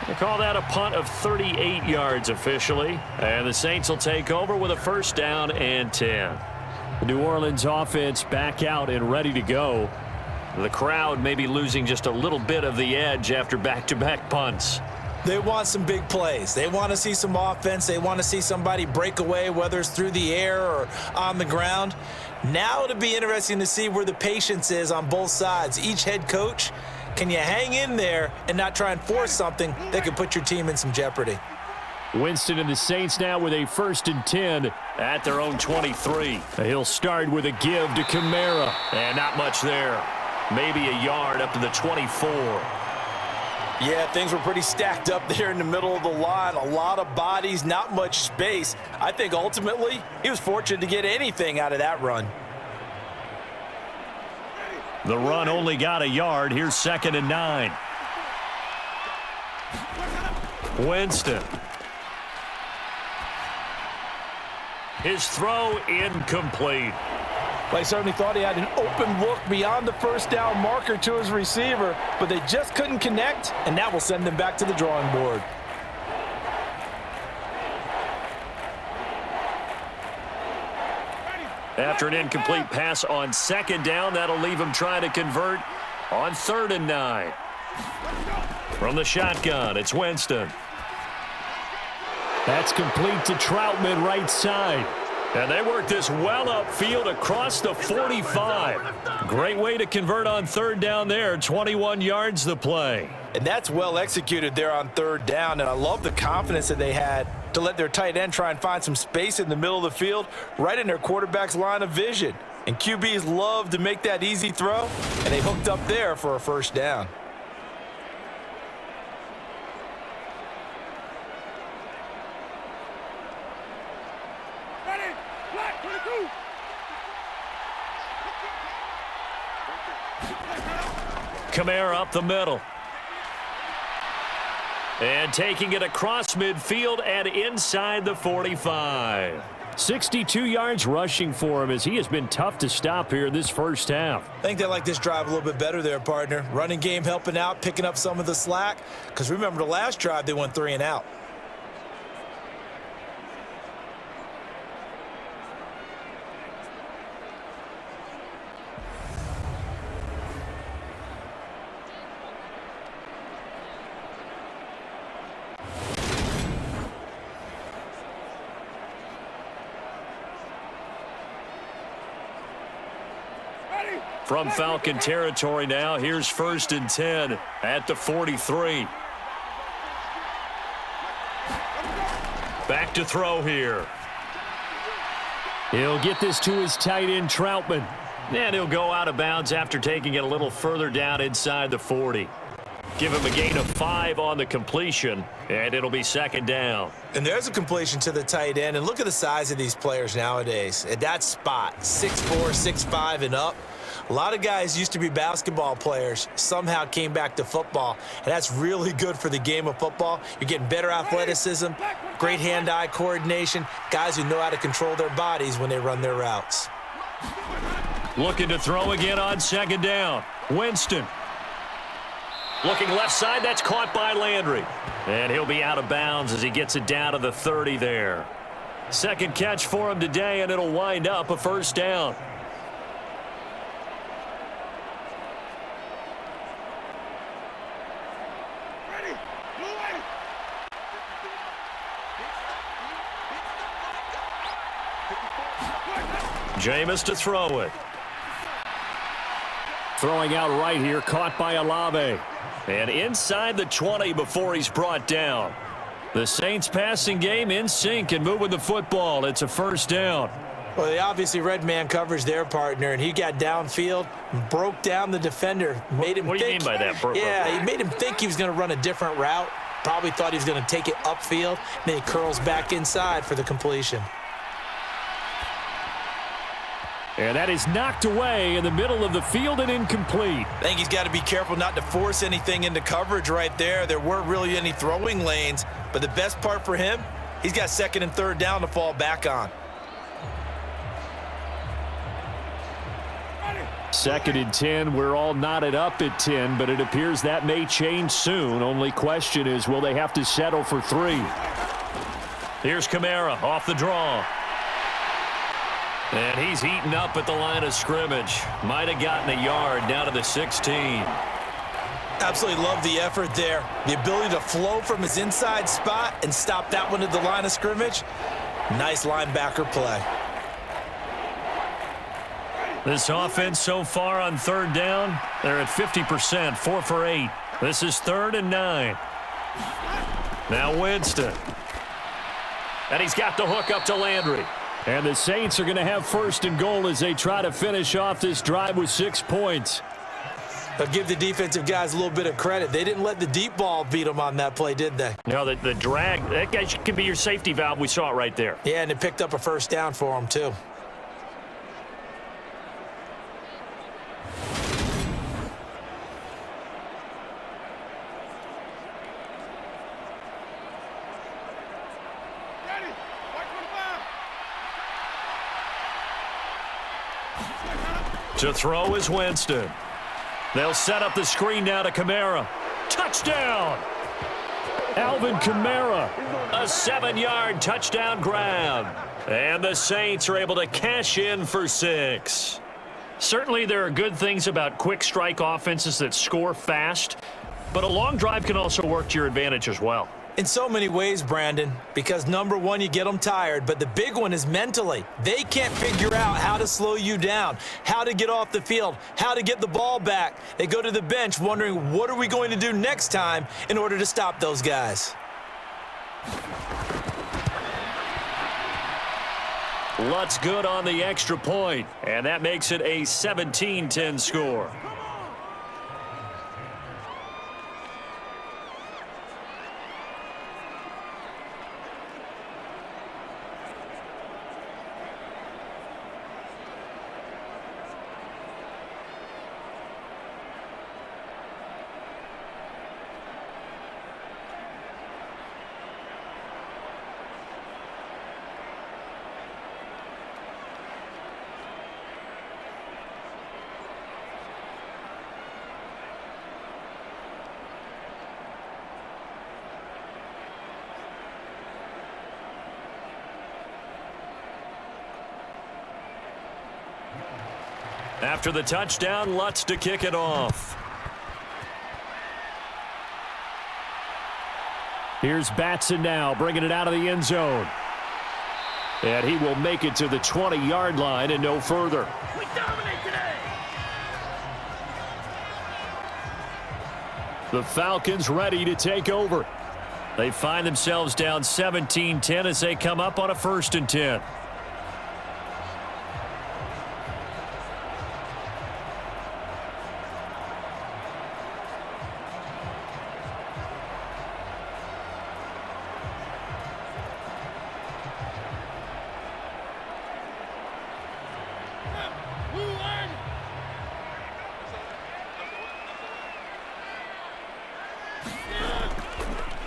They call that a punt of 38 yards officially. And the Saints will take over with a 1st down and 10. The New Orleans offense back out and ready to go. The crowd may be losing just a little bit of the edge after back-to-back punts. They want some big plays. They want to see some offense. They want to see somebody break away, whether it's through the air or on the ground. Now it'll be interesting to see where the patience is on both sides. Each head coach, can you hang in there and not try and force something that could put your team in some jeopardy? Winston and the Saints now with a 1st and 10 at their own 23. He'll start with a give to Kamara. And not much there. Maybe a yard up to the 24. Yeah, things were pretty stacked up there in the middle of the line. A lot of bodies, not much space. I think ultimately he was fortunate to get anything out of that run. The run only got a yard. Here's 2nd and 9. Winston. His throw incomplete. Well, he certainly thought he had an open look beyond the 1st down marker to his receiver, but they just couldn't connect, and that will send them back to the drawing board. After an incomplete pass on 2nd down, that'll leave him trying to convert on 3rd and 9. From the shotgun, it's Winston. That's complete to Troutman right side. And they work this well upfield across the 45. Great way to convert on third down there. 21 yards the play. And that's well executed there on third down. And I love the confidence that they had to let their tight end try and find some space in the middle of the field, right in their quarterback's line of vision. And QBs love to make that easy throw, and they hooked up there for a first down. Kamara up the middle. And taking it across midfield and inside the 45. 62 yards rushing for him as he has been tough to stop here this first half. I think they like this drive a little bit better there, partner. Running game helping out, picking up some of the slack. Because remember the last drive, they went 3 and out. From Falcon territory now, here's 1st and 10 at the 43. Back to throw here. He'll get this to his tight end, Troutman. And he'll go out of bounds after taking it a little further down inside the 40. Give him a gain of 5 on the completion, and it'll be 2nd down. And there's a completion to the tight end. And look at the size of these players nowadays. At that spot, 6'4", 6'5", and up. A lot of guys used to be basketball players, somehow came back to football, and that's really good for the game of football. You're getting better athleticism, great hand-eye coordination, guys who know how to control their bodies when they run their routes. Looking to throw again on 2nd down. Winston. Looking left side, that's caught by Landry. And he'll be out of bounds as he gets it down to the 30 there. 2nd catch for him today, and it'll wind up a 1st down. Jameis to throw it. Throwing out right here, caught by Olave. And inside the 20 before he's brought down. The Saints passing game in sync and moving the football. It's a 1st down. Well, they obviously read man coverage their partner, and he got downfield, broke down the defender, made him What do you mean by that? Yeah, he made him think he was going to run a different route. Probably thought he was going to take it upfield. Then he curls back inside for the completion. And that is knocked away in the middle of the field and incomplete. I think he's got to be careful not to force anything into coverage right there. There weren't really any throwing lanes, but the best part for him, he's got 2nd and 3rd down to fall back on. 2nd and 10, we're all knotted up at 10, but it appears that may change soon. Only question is, will they have to settle for 3? Here's Kamara off the draw. And he's eaten up at the line of scrimmage. Might have gotten a yard down to the 16. Absolutely love the effort there. The ability to flow from his inside spot and stop that one at the line of scrimmage. Nice linebacker play. This offense so far on 3rd down, they're at 50%, 4 for 8. This is 3rd and 9. Now Winston. And he's got the hook up to Landry. And the Saints are going to have 1st and goal as they try to finish off this drive with 6 points. But give the defensive guys a little bit of credit. They didn't let the deep ball beat them on that play, did they? No, the drag, that guy could be your safety valve. We saw it right there. Yeah, and it picked up a 1st down for them, too. To throw is Winston. They'll set up the screen now to Kamara. Touchdown! Alvin Kamara, a 7-yard touchdown grab. And the Saints are able to cash in for 6. Certainly there are good things about quick strike offenses that score fast, but a long drive can also work to your advantage as well. In so many ways, Brandon, because number one, you get them tired, but the big one is mentally. They can't figure out how to slow you down, how to get off the field, how to get the ball back. They go to the bench wondering, what are we going to do next time in order to stop those guys? Lutt's good on the extra point, and that makes it a 17-10 score. After the touchdown, Lutz to kick it off. Here's Batson now, bringing it out of the end zone. And he will make it to the 20-yard line and no further. We dominate today. The Falcons ready to take over. They find themselves down 17-10 as they come up on a 1st and 10.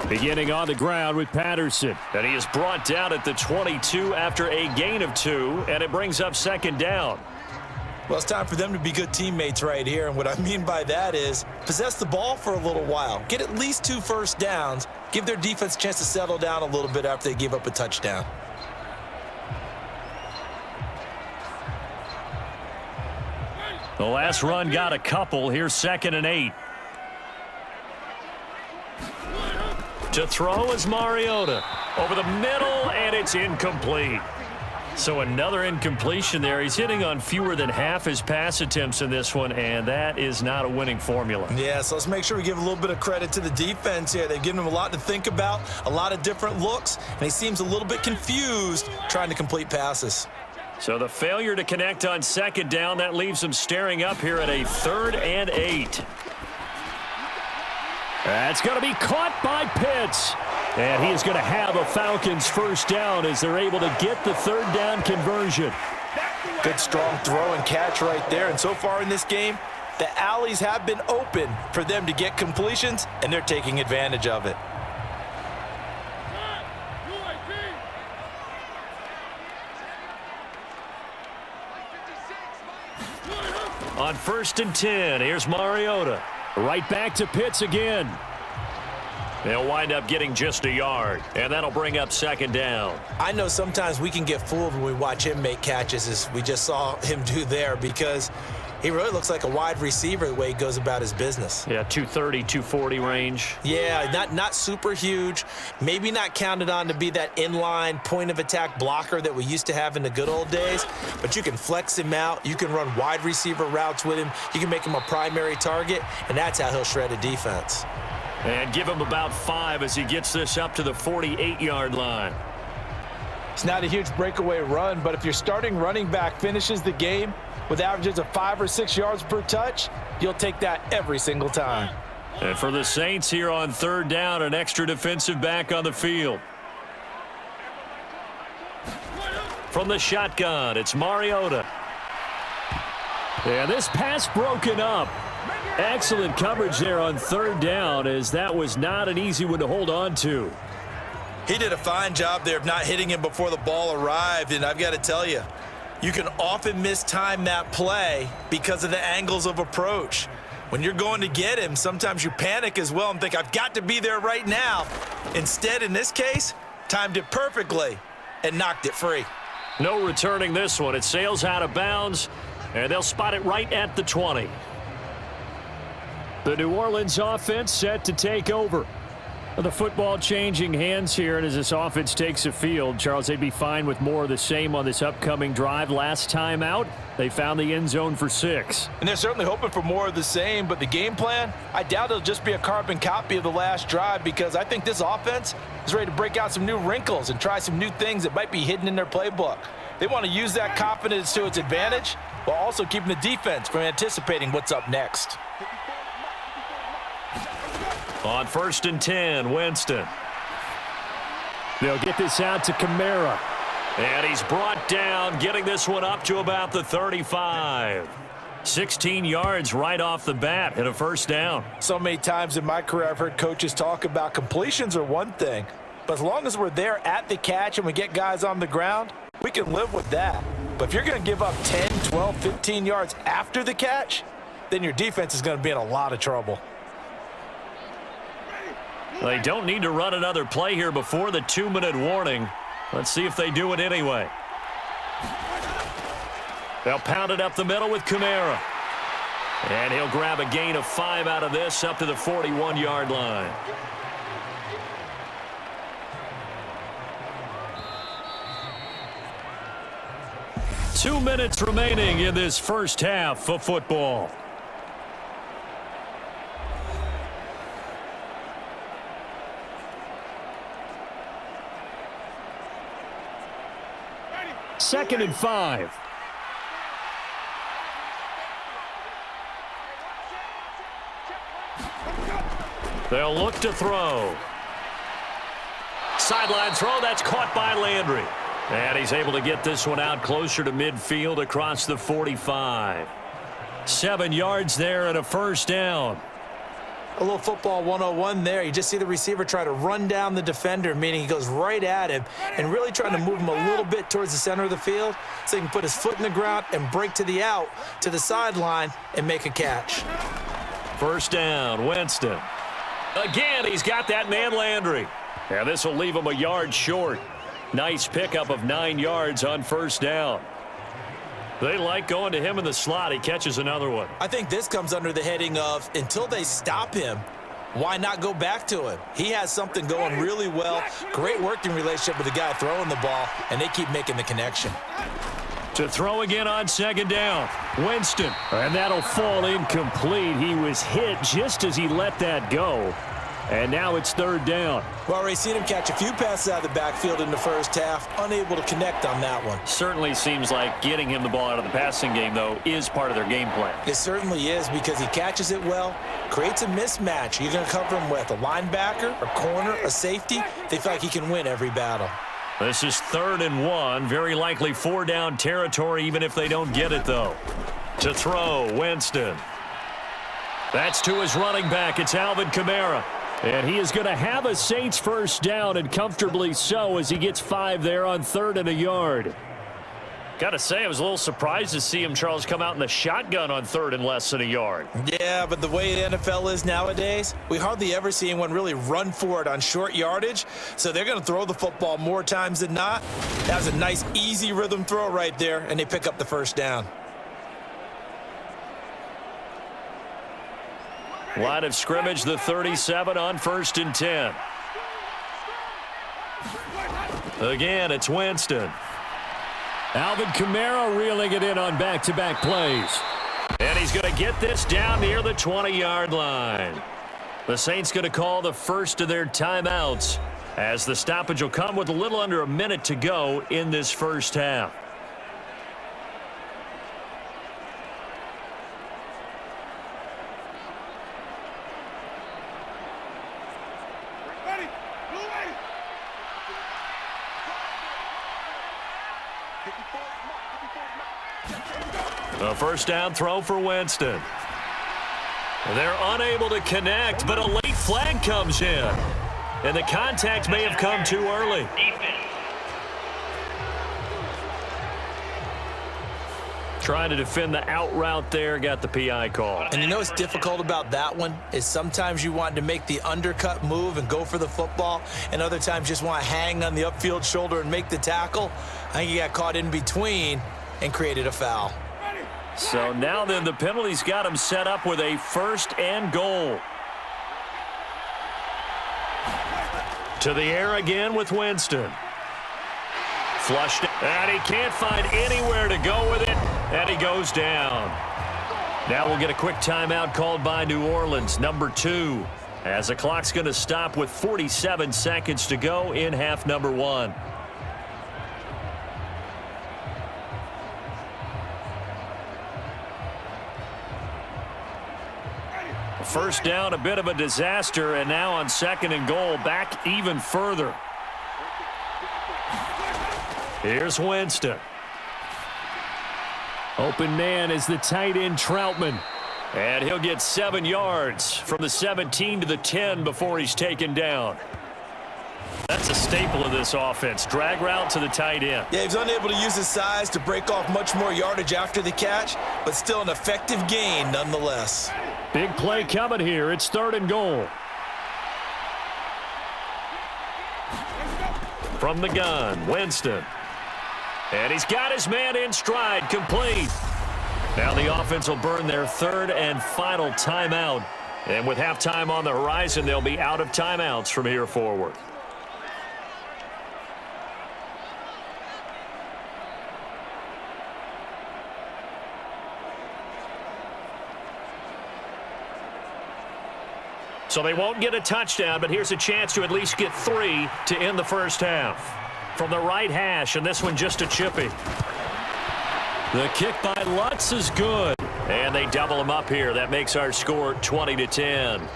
Beginning on the ground with Patterson. And he is brought down at the 22 after a gain of 2, and it brings up 2nd down. Well, it's time for them to be good teammates right here, and what I mean by that is possess the ball for a little while. Get at least 2 first downs. Give their defense a chance to settle down a little bit after they give up a touchdown. The last run got a couple. Here's 2nd and 8. To throw is Mariota. Over the middle, and it's incomplete. So another incompletion there. He's hitting on fewer than half his pass attempts in this one, and that is not a winning formula. Yeah, so let's make sure we give a little bit of credit to the defense here. They've given him a lot to think about, a lot of different looks, and he seems a little bit confused trying to complete passes. So the failure to connect on 2nd down, that leaves him staring up here at a 3rd and 8. That's going to be caught by Pitts. And he is going to have a Falcons 1st down as they're able to get the 3rd down conversion. Good strong throw and catch right there. And so far in this game, the alleys have been open for them to get completions, and they're taking advantage of it. On 1st and 10, here's Mariota. Right back to Pitts again. They'll wind up getting just a yard, and that'll bring up 2nd down. I know sometimes we can get fooled when we watch him make catches, as we just saw him do there, because he really looks like a wide receiver the way he goes about his business. Yeah, 230, 240 range. Yeah, not super huge. Maybe not counted on to be that inline point-of-attack blocker that we used to have in the good old days, but you can flex him out. You can run wide receiver routes with him. You can make him a primary target, and that's how he'll shred a defense. And give him about 5 as he gets this up to the 48-yard line. It's not a huge breakaway run, but if your starting running back finishes the game with averages of 5 or 6 yards per touch, you'll take that every single time. And for the Saints here on 3rd down, an extra defensive back on the field. From the shotgun, it's Mariota. And this pass broken up. Excellent coverage there on 3rd down, as that was not an easy one to hold on to. He did a fine job there of not hitting him before the ball arrived, and I've got to tell you, you can often mistime that play because of the angles of approach. When you're going to get him, sometimes you panic as well and think, I've got to be there right now. Instead, in this case, timed it perfectly and knocked it free. No returning this one. It sails out of bounds, and they'll spot it right at the 20. The New Orleans offense set to take over. The football changing hands here, and as this offense takes the field, Charles, they'd be fine with more of the same on this upcoming drive. Last time out, they found the end zone for 6. And they're certainly hoping for more of the same, but the game plan, I doubt it'll just be a carbon copy of the last drive, because I think this offense is ready to break out some new wrinkles and try some new things that might be hidden in their playbook. They want to use that confidence to its advantage while also keeping the defense from anticipating what's up next. On 1st and 10, Winston. They'll get this out to Kamara. And he's brought down, getting this one up to about the 35. 16 yards right off the bat and a first down. So many times in my career I've heard coaches talk about completions are one thing, but as long as we're there at the catch and we get guys on the ground, we can live with that. But if you're going to give up 10, 12, 15 yards after the catch, then your defense is going to be in a lot of trouble. They don't need to run another play here before the 2-minute warning. Let's see if they do it anyway. They'll pound it up the middle with Kamara. And he'll grab a gain of 5 out of this up to the 41-yard line. Two minutes remaining in this first half of football. Second and 5. They'll look to throw. Sideline throw, that's caught by Landry. And he's able to get this one out closer to midfield across the 45. 7 yards there and a first down. A little football 101 there. You just see the receiver try to run down the defender, meaning he goes right at him and really trying to move him a little bit towards the center of the field so he can put his foot in the ground and break to the out, to the sideline, and make a catch. First down, Winston. Again, he's got that man Landry. And this will leave him a yard short. Nice pickup of 9 yards on first down. They like going to him in the slot. He catches another one. I think this comes under the heading of, until they stop him, why not go back to him? He has something going really well. Great working relationship with the guy throwing the ball, and they keep making the connection. To throw again on second down. Winston. And that'll fall incomplete. He was hit just as he let that go. And now it's third down. Well, already seen him catch a few passes out of the backfield in the first half. Unable to connect on that one. Certainly seems like getting him the ball out of the passing game, though, is part of their game plan. It certainly is, because he catches it well, creates a mismatch. You're going to cover him with a linebacker, a corner, a safety. They feel like he can win every battle. This is 3rd and 1. Very likely 4-down territory, even if they don't get it, though. To throw, Winston. That's to his running back. It's Alvin Kamara. And he is going to have a Saints first down, and comfortably so, as he gets 5 there on 3rd and a yard. Got to say, I was a little surprised to see him, Charles, come out in the shotgun on 3rd and less than a yard. Yeah, but the way the NFL is nowadays, we hardly ever see anyone really run for it on short yardage. So they're going to throw the football more times than not. That's a nice, easy rhythm throw right there, and they pick up the first down. Line of scrimmage, the 37 on 1st and 10. Again, it's Winston. Alvin Kamara reeling it in on back-to-back plays. And he's going to get this down near the 20-yard line. The Saints going to call the first of their timeouts, as the stoppage will come with a little under a minute to go in this first half. A first down throw for Winston. They're unable to connect, but a late flag comes in. And the contact may have come too early. Trying to defend the out route there, got the PI call. And you know what's difficult about that one is sometimes you want to make the undercut move and go for the football, and other times just want to hang on the upfield shoulder and make the tackle. I think he got caught in between and created a foul. So now then the penalty's got him set up with a 1st and goal. To the air again with Winston. Flushed, and he can't find anywhere to go with it, and he goes down. Now we'll get a quick timeout called by New Orleans, number 2, as the clock's going to stop with 47 seconds to go in half number 1. First down, a bit of a disaster, and now on 2nd and goal, back even further. Here's Winston. Open man is the tight end Troutman. And he'll get 7 yards from the 17 to the 10 before he's taken down. That's a staple of this offense. Drag route to the tight end. Yeah, he's unable to use his size to break off much more yardage after the catch, but still an effective gain nonetheless. Big play coming here. It's 3rd and goal. From the gun, Winston. And he's got his man in stride, complete. Now the offense will burn their 3rd and final timeout. And with halftime on the horizon, they'll be out of timeouts from here forward. So they won't get a touchdown, but here's a chance to at least get 3 to end the first half. From the right hash, and this one just a chippy. The kick by Lutz is good. And they double him up here. That makes our score 20-10.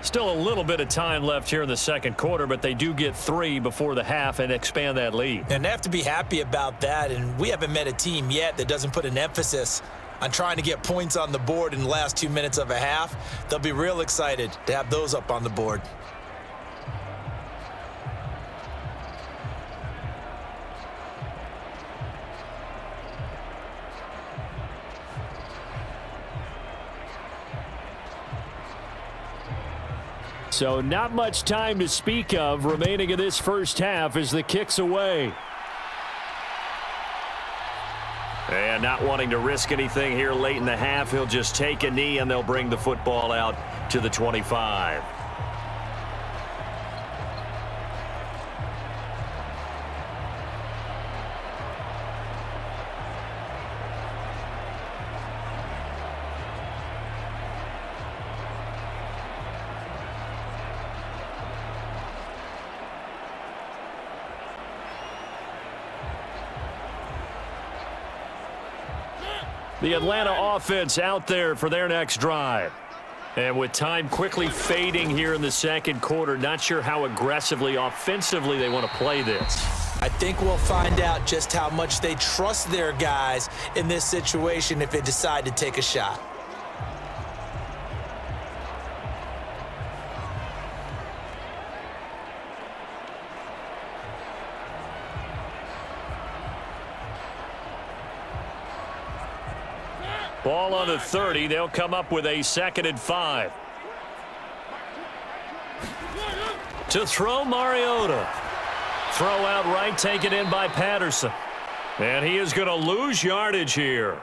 Still a little bit of time left here in the 2nd quarter, but they do get 3 before the half and expand that lead. And they have to be happy about that, and we haven't met a team yet that doesn't put an emphasis on trying to get points on the board in the last 2 minutes of a half. They'll be real excited to have those up on the board. So not much time to speak of remaining in this first half as the kick's away. And not wanting to risk anything here late in the half, he'll just take a knee and they'll bring the football out to the 25. The Atlanta offense out there for their next drive. And with time quickly fading here in the 2nd quarter, not sure how aggressively, offensively they want to play this. I think we'll find out just how much they trust their guys in this situation if they decide to take a shot. Ball on the 30. They'll come up with a 2nd and 5. To throw, Mariota. Throw out right, taken in by Patterson. And he is going to lose yardage here.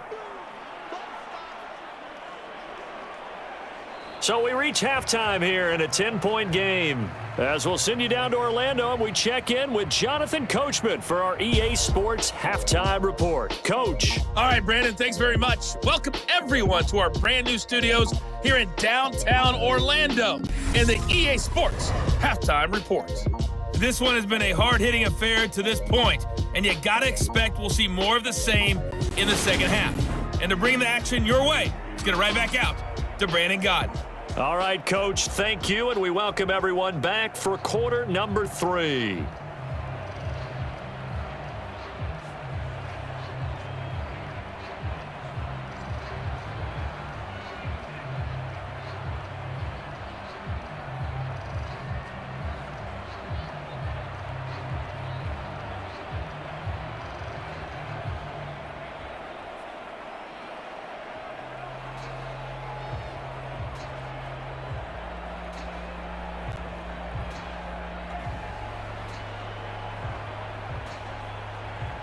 So we reach halftime here in a 10-point game. As we'll send you down to Orlando, and we check in with Jonathan Coachman for our EA Sports Halftime Report. Coach. All right, Brandon, thanks very much. Welcome, everyone, to our brand-new studios here in downtown Orlando in the EA Sports Halftime Report. This one has been a hard-hitting affair to this point, and you got to expect we'll see more of the same in the 2nd half. And to bring the action your way, let's get it right back out to Brandon Godden. All right, Coach, thank you, and we welcome everyone back for quarter number 3.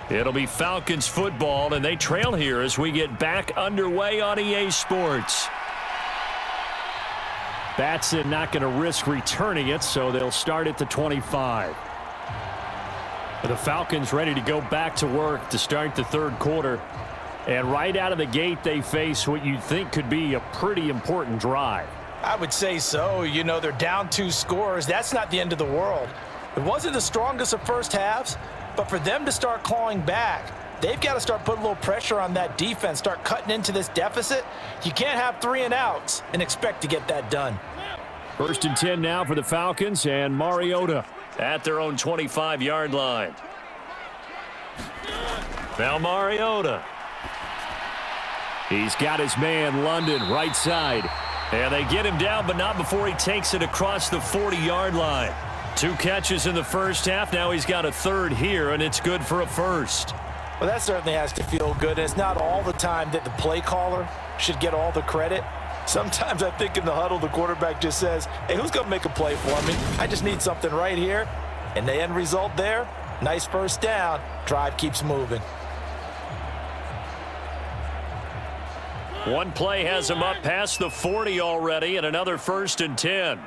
It'll be Falcons football, and they trail here as we get back underway on EA Sports. Batson not going to risk returning it, so they'll start at the 25. The Falcons ready to go back to work to start the third quarter. And right out of the gate, they face what you'd think could be a pretty important drive. I would say so. You know, they're down 2 scores. That's not the end of the world. It wasn't the strongest of first halves, but for them to start clawing back, they've got to start putting a little pressure on that defense, start cutting into this deficit. You can't have 3 and outs and expect to get that done. 1st and 10 now for the Falcons, and Mariota at their own 25-yard line. Now Mariota. He's got his man, London, right side. And they get him down, but not before he takes it across the 40-yard line. 2 catches in the first half. Now he's got a third here, and it's good for a first. Well, that certainly has to feel good. And it's not all the time that the play caller should get all the credit. Sometimes I think in the huddle, the quarterback just says, hey, who's going to make a play for me? I just need something right here. And the end result there, nice first down. Drive keeps moving. One play has him up past the 40 already, and another 1st and 10.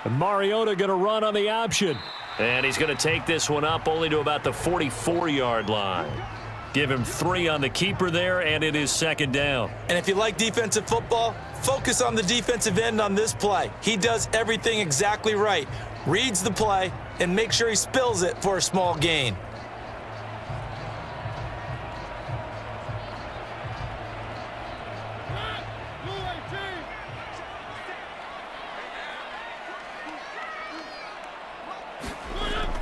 And Mariota going to run on the option. And he's going to take this one up only to about the 44-yard line. Give him 3 on the keeper there, and it is 2nd down. And if you like defensive football, focus on the defensive end on this play. He does everything exactly right. Reads the play and makes sure he spills it for a small gain.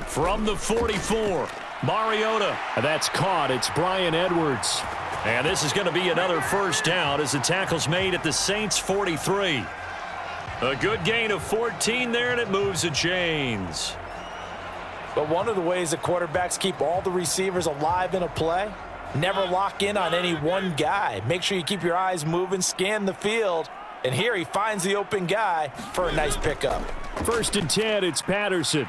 From the 44, Mariota. That's caught. It's Bryan Edwards. And this is going to be another first down as the tackle's made at the Saints' 43. A good gain of 14 there, and it moves the chains. But one of the ways that quarterbacks keep all the receivers alive in a play, never lock in on any one guy. Make sure you keep your eyes moving, scan the field. And here he finds the open guy for a nice pickup. 1st and 10, it's Patterson.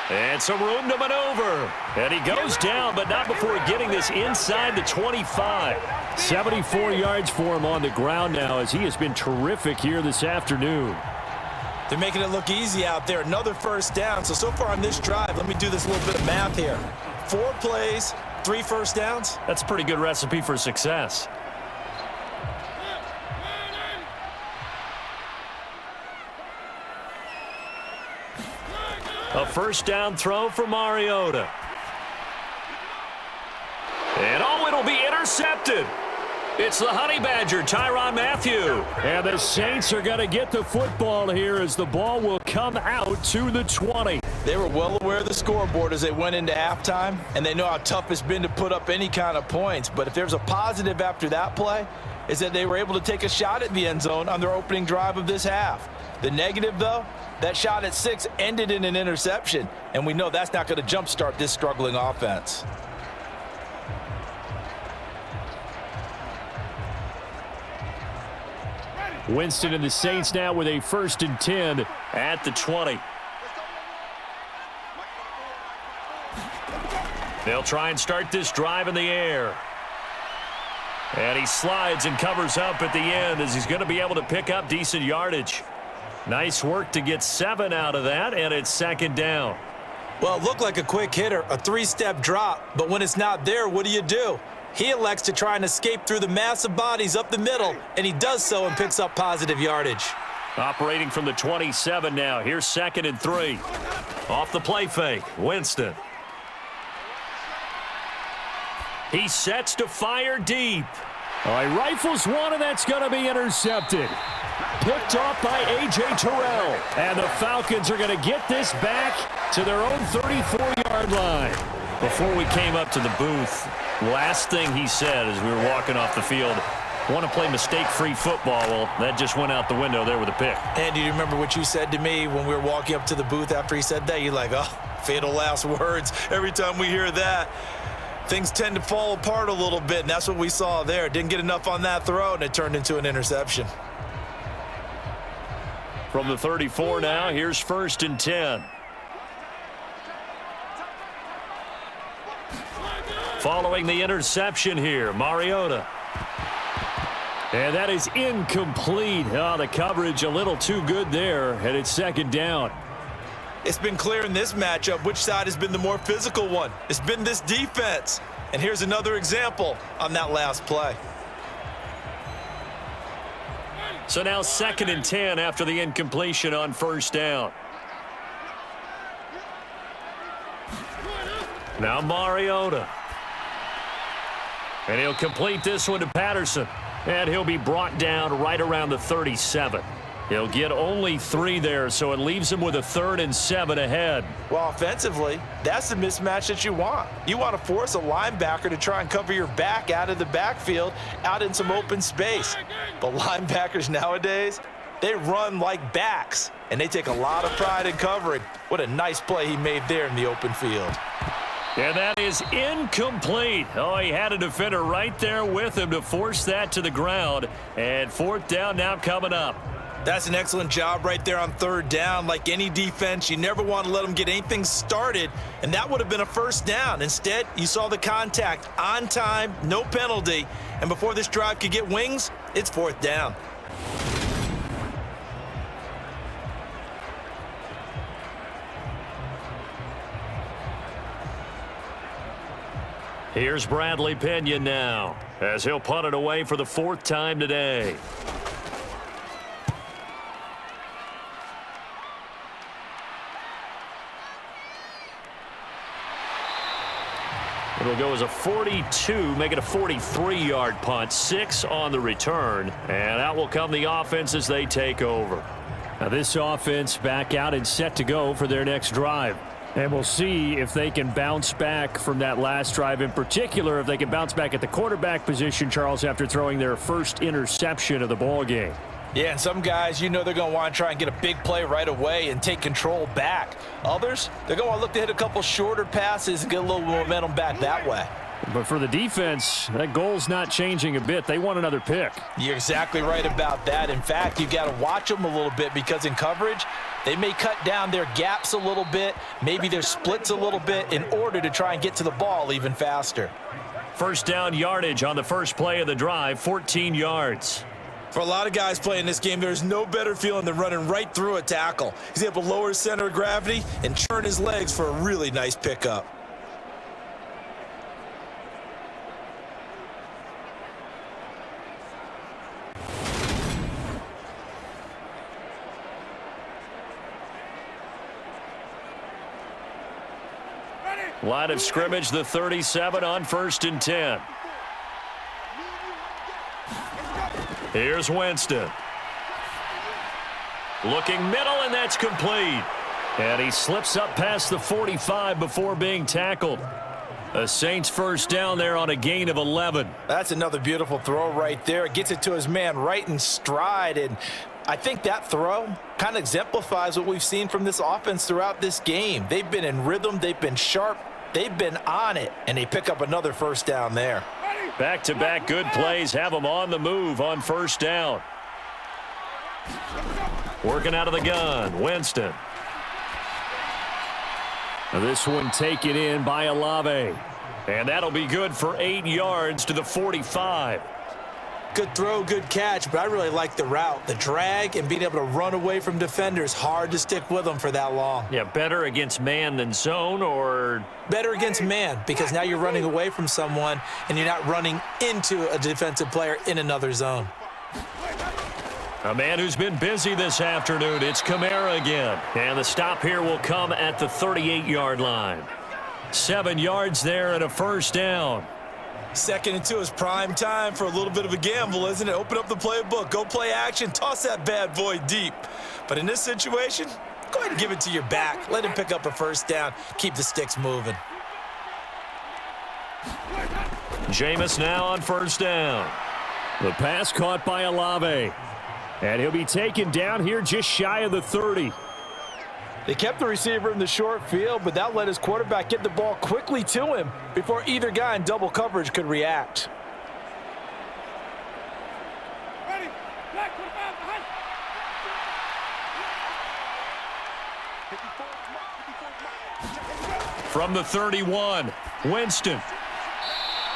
And some room to maneuver. And he goes down, but not before getting this inside the 25. 74 yards for him on the ground now, as he has been terrific here this afternoon. They're making it look easy out there. Another first down. So far on this drive, let me do this little bit of math here. 4 plays, 3 first downs. That's a pretty good recipe for success. A first down throw for Mariota. And it'll be intercepted. It's the Honey Badger, Tyrann Mathieu. And the Saints are going to get the football here as the ball will come out to the 20. They were well aware of the scoreboard as they went into halftime, and they know how tough it's been to put up any kind of points. But if there's a positive after that play, is that they were able to take a shot at the end zone on their opening drive of this half. The negative, though, that shot at 6 ended in an interception, and we know that's not going to jumpstart this struggling offense. Winston and the Saints now with a 1st and 10 at the 20. They'll try and start this drive in the air. And he slides and covers up at the end as he's going to be able to pick up decent yardage. Nice work to get 7 out of that, and it's 2nd down. Well, it looked like a quick hitter, a 3-step drop, but when it's not there, what do? He elects to try and escape through the massive bodies up the middle, and he does so and picks up positive yardage. Operating from the 27 now. Here's 2nd and 3. Off the play fake, Winston. He sets to fire deep. All right, rifles one, and that's going to be intercepted. Picked off by A.J. Terrell. And the Falcons are going to get this back to their own 34-yard line. Before we came up to the booth, last thing he said as we were walking off the field, want to play mistake-free football. Well, that just went out the window there with a pick. And do you remember what you said to me when we were walking up to the booth after he said that? You're like, oh, fatal last words. Every time we hear that, things tend to fall apart a little bit, and that's what we saw there. Didn't get enough on that throw, and it turned into an interception. From the 34 now, here's 1st and 10. Following the interception here, Mariota. And that is incomplete. Oh, the coverage a little too good there, and it's second down. It's been clear in this matchup which side has been the more physical one. It's been this defense. And here's another example on that last play. So now 2nd and 10 after the incompletion on first down. Now Mariota. And he'll complete this one to Patterson. And he'll be brought down right around the 37. He'll get only 3 there, so it leaves him with a 3rd and 7 ahead. Well, offensively, that's the mismatch that you want. You want to force a linebacker to try and cover your back out of the backfield, out in some open space. But linebackers nowadays, they run like backs, and they take a lot of pride in covering. What a nice play he made there in the open field. And that is incomplete. Oh, he had a defender right there with him to force that to the ground. And 4th down now coming up. That's an excellent job right there on 3rd down. Like any defense, you never want to let them get anything started, and that would have been a 1st down. Instead, you saw the contact on time, no penalty, and before this drive could get wings, it's 4th down. Here's Bradley Pinion now, as he'll punt it away for the 4th time today. It'll go as a 42, make it a 43-yard punt, 6 on the return, and out will come the offense as they take over. Now this offense back out and set to go for their next drive. And we'll see if they can bounce back from that last drive, in particular if they can bounce back at the quarterback position, Charles, after throwing their first interception of the ball game. Yeah, and some guys, you know they're going to want to try and get a big play right away and take control back. Others, they're going to want to look to hit a couple shorter passes and get a little momentum back that way. But for the defense, that goal's not changing a bit. They want another pick. You're exactly right about that. In fact, you've got to watch them a little bit because in coverage, they may cut down their gaps a little bit, maybe their splits a little bit in order to try and get to the ball even faster. 1st down yardage on the first play of the drive, 14 yards. For a lot of guys playing this game, there's no better feeling than running right through a tackle. He's able to lower his center of gravity and turn his legs for a really nice pickup. Line of scrimmage, the 37 on 1st and 10. Here's Winston. Looking middle, and that's complete. And he slips up past the 45 before being tackled. A Saints 1st down there on a gain of 11. That's another beautiful throw right there. Gets it to his man right in stride, and I think that throw kind of exemplifies what we've seen from this offense throughout this game. They've been in rhythm, they've been sharp, they've been on it, and they pick up another 1st down there. Back-to-back good plays have them on the move on 1st down. Working out of the gun, Winston. Now this one taken in by Olave. And that'll be good for 8 yards to the 45. Good throw, good catch, but I really like the route. The drag and being able to run away from defenders, hard to stick with them for that long. Yeah, better against man than zone, or? Better against man, because now you're running away from someone and you're not running into a defensive player in another zone. A man who's been busy this afternoon, it's Kamara again. And the stop here will come at the 38-yard line. 7 yards there and a 1st down. 2nd and 2 is prime time for a little bit of a gamble, isn't it? Open up the playbook, go play action, toss that bad boy deep. But in this situation, go ahead and give it to your back. Let him pick up a 1st down, keep the sticks moving. Jameis now on 1st down. The pass caught by Olave. And he'll be taken down here just shy of the 30. They kept the receiver in the short field, but that let his quarterback get the ball quickly to him before either guy in double coverage could react. From the 31, Winston.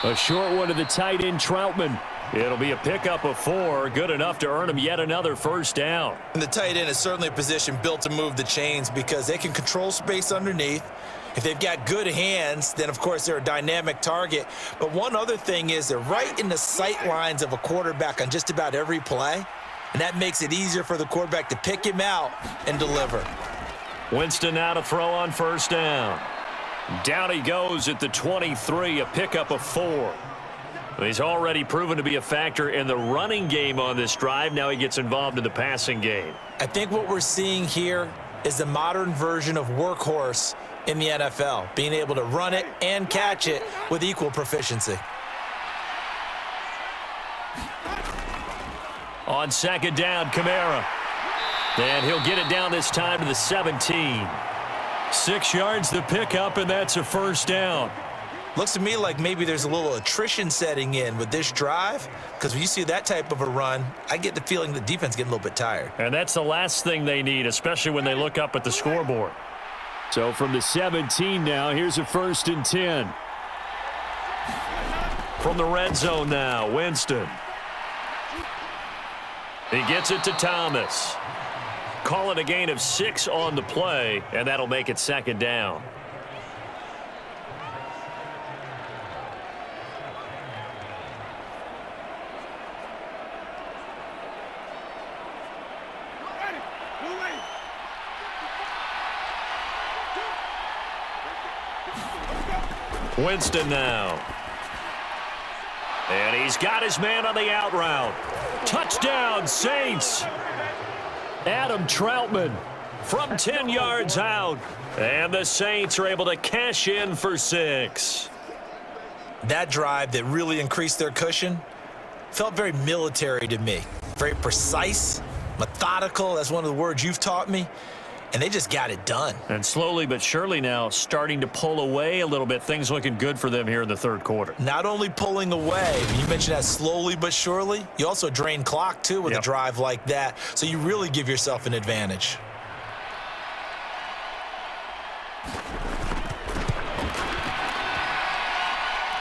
A short one to the tight end, Troutman. It'll be a pickup of 4, good enough to earn him yet another first down. And the tight end is certainly a position built to move the chains because they can control space underneath. If they've got good hands, then, of course, they're a dynamic target. But one other thing is they're right in the sight lines of a quarterback on just about every play, and that makes it easier for the quarterback to pick him out and deliver. Winston now to throw on first down. Down he goes at the 23, a pickup of 4. He's already proven to be a factor in the running game on this drive. Now he gets involved in the passing game. I think what we're seeing here is the modern version of workhorse in the NFL, being able to run it and catch it with equal proficiency. On second down, Kamara. And he'll get it down this time to the 17. 6 yards the pickup, and that's a first down. Looks to me like maybe there's a little attrition setting in with this drive, because when you see that type of a run, I get the feeling the defense getting a little bit tired. And that's the last thing they need, especially when they look up at the scoreboard. So from the 17 now, here's a 1st and 10. From the red zone now, Winston. He gets it to Thomas. Call it a gain of 6 on the play, and that'll make it second down. Winston now. And he's got his man on the out route. Touchdown, Saints. Adam Troutman from 10 yards out. And the Saints are able to cash in for 6. That drive that really increased their cushion felt very military to me. Very precise, methodical. That's one of the words you've taught me. And they just got it done. And slowly but surely now starting to pull away a little bit. Things looking good for them here in the third quarter. Not only pulling away, you mentioned that slowly but surely. You also drain clock, too, with a drive like that. So you really give yourself an advantage.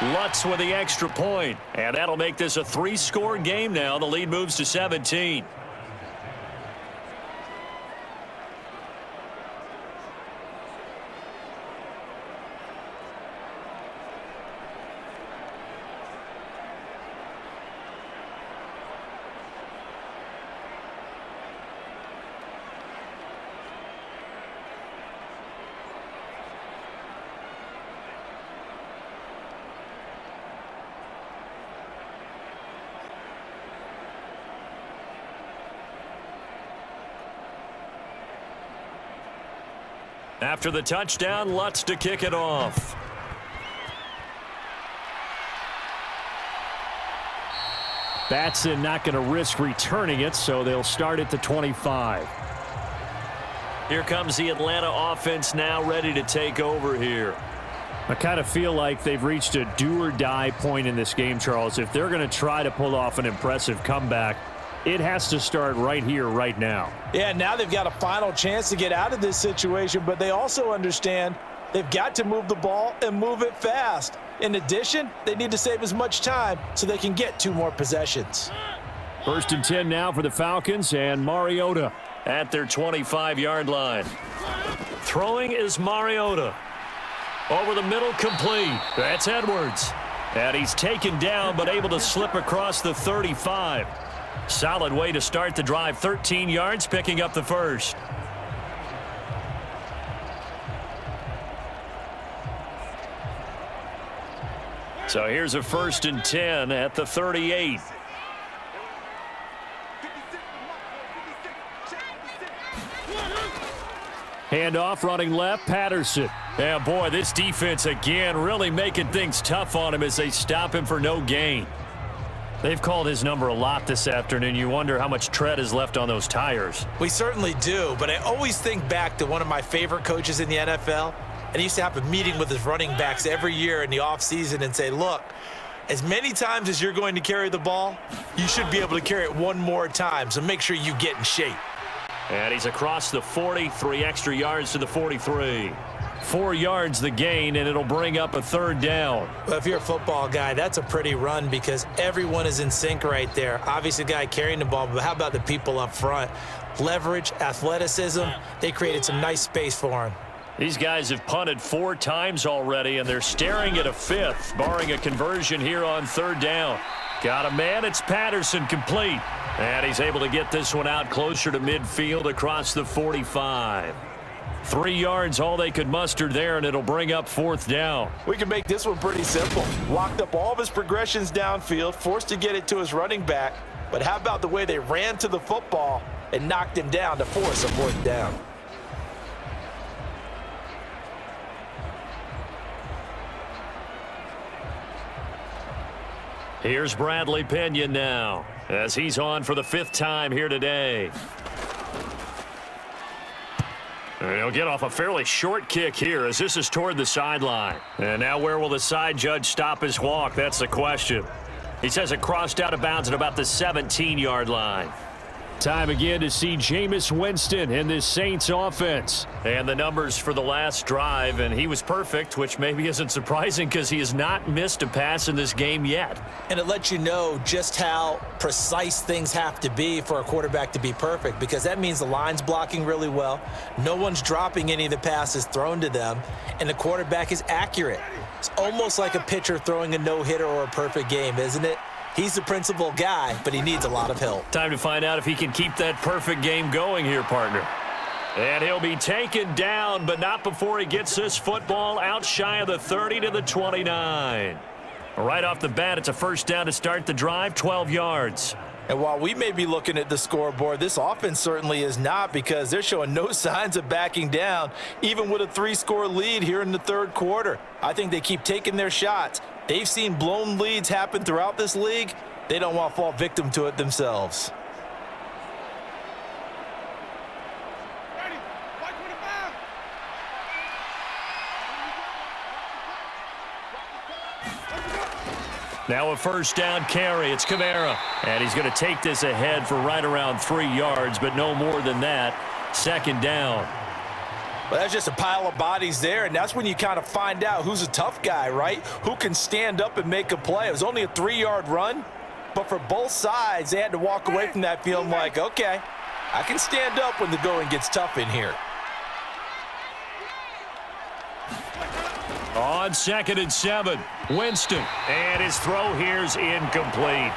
Lutz with the extra point. And that'll make this a 3-score game now. The lead moves to 17. After the touchdown, Lutz to kick it off. Batson not going to risk returning it, so they'll start at the 25. Here comes the Atlanta offense now ready to take over here. I kind of feel like they've reached a do-or-die point in this game, Charles. If they're going to try to pull off an impressive comeback, it has to start right here, right now. Yeah, now they've got a final chance to get out of this situation, but they also understand they've got to move the ball and move it fast. In addition, they need to save as much time so they can get 2 more possessions. 1st and 10 now for the Falcons, and Mariota at their 25-yard line. Throwing is Mariota. Over the middle, complete. That's Edwards. And he's taken down, but able to slip across the 35. Solid way to start the drive. 13 yards, picking up the first. So here's a 1st and 10 at the 38. Handoff, running left, Patterson. Yeah, boy, this defense again really making things tough on him as they stop him for no gain. They've called his number a lot this afternoon. You wonder how much tread is left on those tires. We certainly do, but I always think back to one of my favorite coaches in the NFL, and he used to have a meeting with his running backs every year in the offseason and say, look, as many times as you're going to carry the ball, you should be able to carry it 1 more time, so make sure you get in shape. And he's across the 40, 3 extra yards to the 43. 4 yards the gain, and it'll bring up a 3rd down. Well, if you're a football guy, that's a pretty run because everyone is in sync right there. Obviously, the guy carrying the ball, but how about the people up front? Leverage, athleticism, they created some nice space for him. These guys have punted 4 times already, and they're staring at a 5th, barring a conversion here on 3rd down. Got a man, it's Patterson, complete. And he's able to get this one out closer to midfield across the 45. 3 yards, all they could muster there, and it'll bring up 4th down. We can make this one pretty simple. Locked up all of his progressions downfield, forced to get it to his running back. But how about the way they ran to the football and knocked him down to force a 4th down? Here's Bradley Pinion now, as he's on for the 5th time here today. And he'll get off a fairly short kick here as this is toward the sideline. And now where will the side judge stop his walk? That's the question. He says it crossed out of bounds at about the 17-yard line. Time again to see Jameis Winston in this Saints offense. And the numbers for the last drive, and he was perfect, which maybe isn't surprising because he has not missed a pass in this game yet. And it lets you know just how precise things have to be for a quarterback to be perfect, because that means the line's blocking really well, no one's dropping any of the passes thrown to them, and the quarterback is accurate. It's almost like a pitcher throwing a no-hitter or a perfect game, isn't it? He's the principal guy, but he needs a lot of help. Time to find out if he can keep that perfect game going here, partner. And he'll be taken down, but not before he gets this football out shy of the 30 to the 29. Right off the bat, it's a 1st down to start the drive, 12 yards. And while we may be looking at the scoreboard, this offense certainly is not, because they're showing no signs of backing down, even with a 3-score lead here in the 3rd quarter. I think they keep taking their shots. They've seen blown leads happen throughout this league. They don't want to fall victim to it themselves. Now a 1st down carry. It's Kamara. And he's going to take this ahead for right around 3 yards, but no more than that. 2nd down. Well, that's just a pile of bodies there, and that's when you kind of find out who's a tough guy, right? Who can stand up and make a play. It was only a 3-yard run, but for both sides, they had to walk away from that feeling like, okay, I can stand up when the going gets tough in here. On 2nd and 7, Winston. And his throw here's incomplete.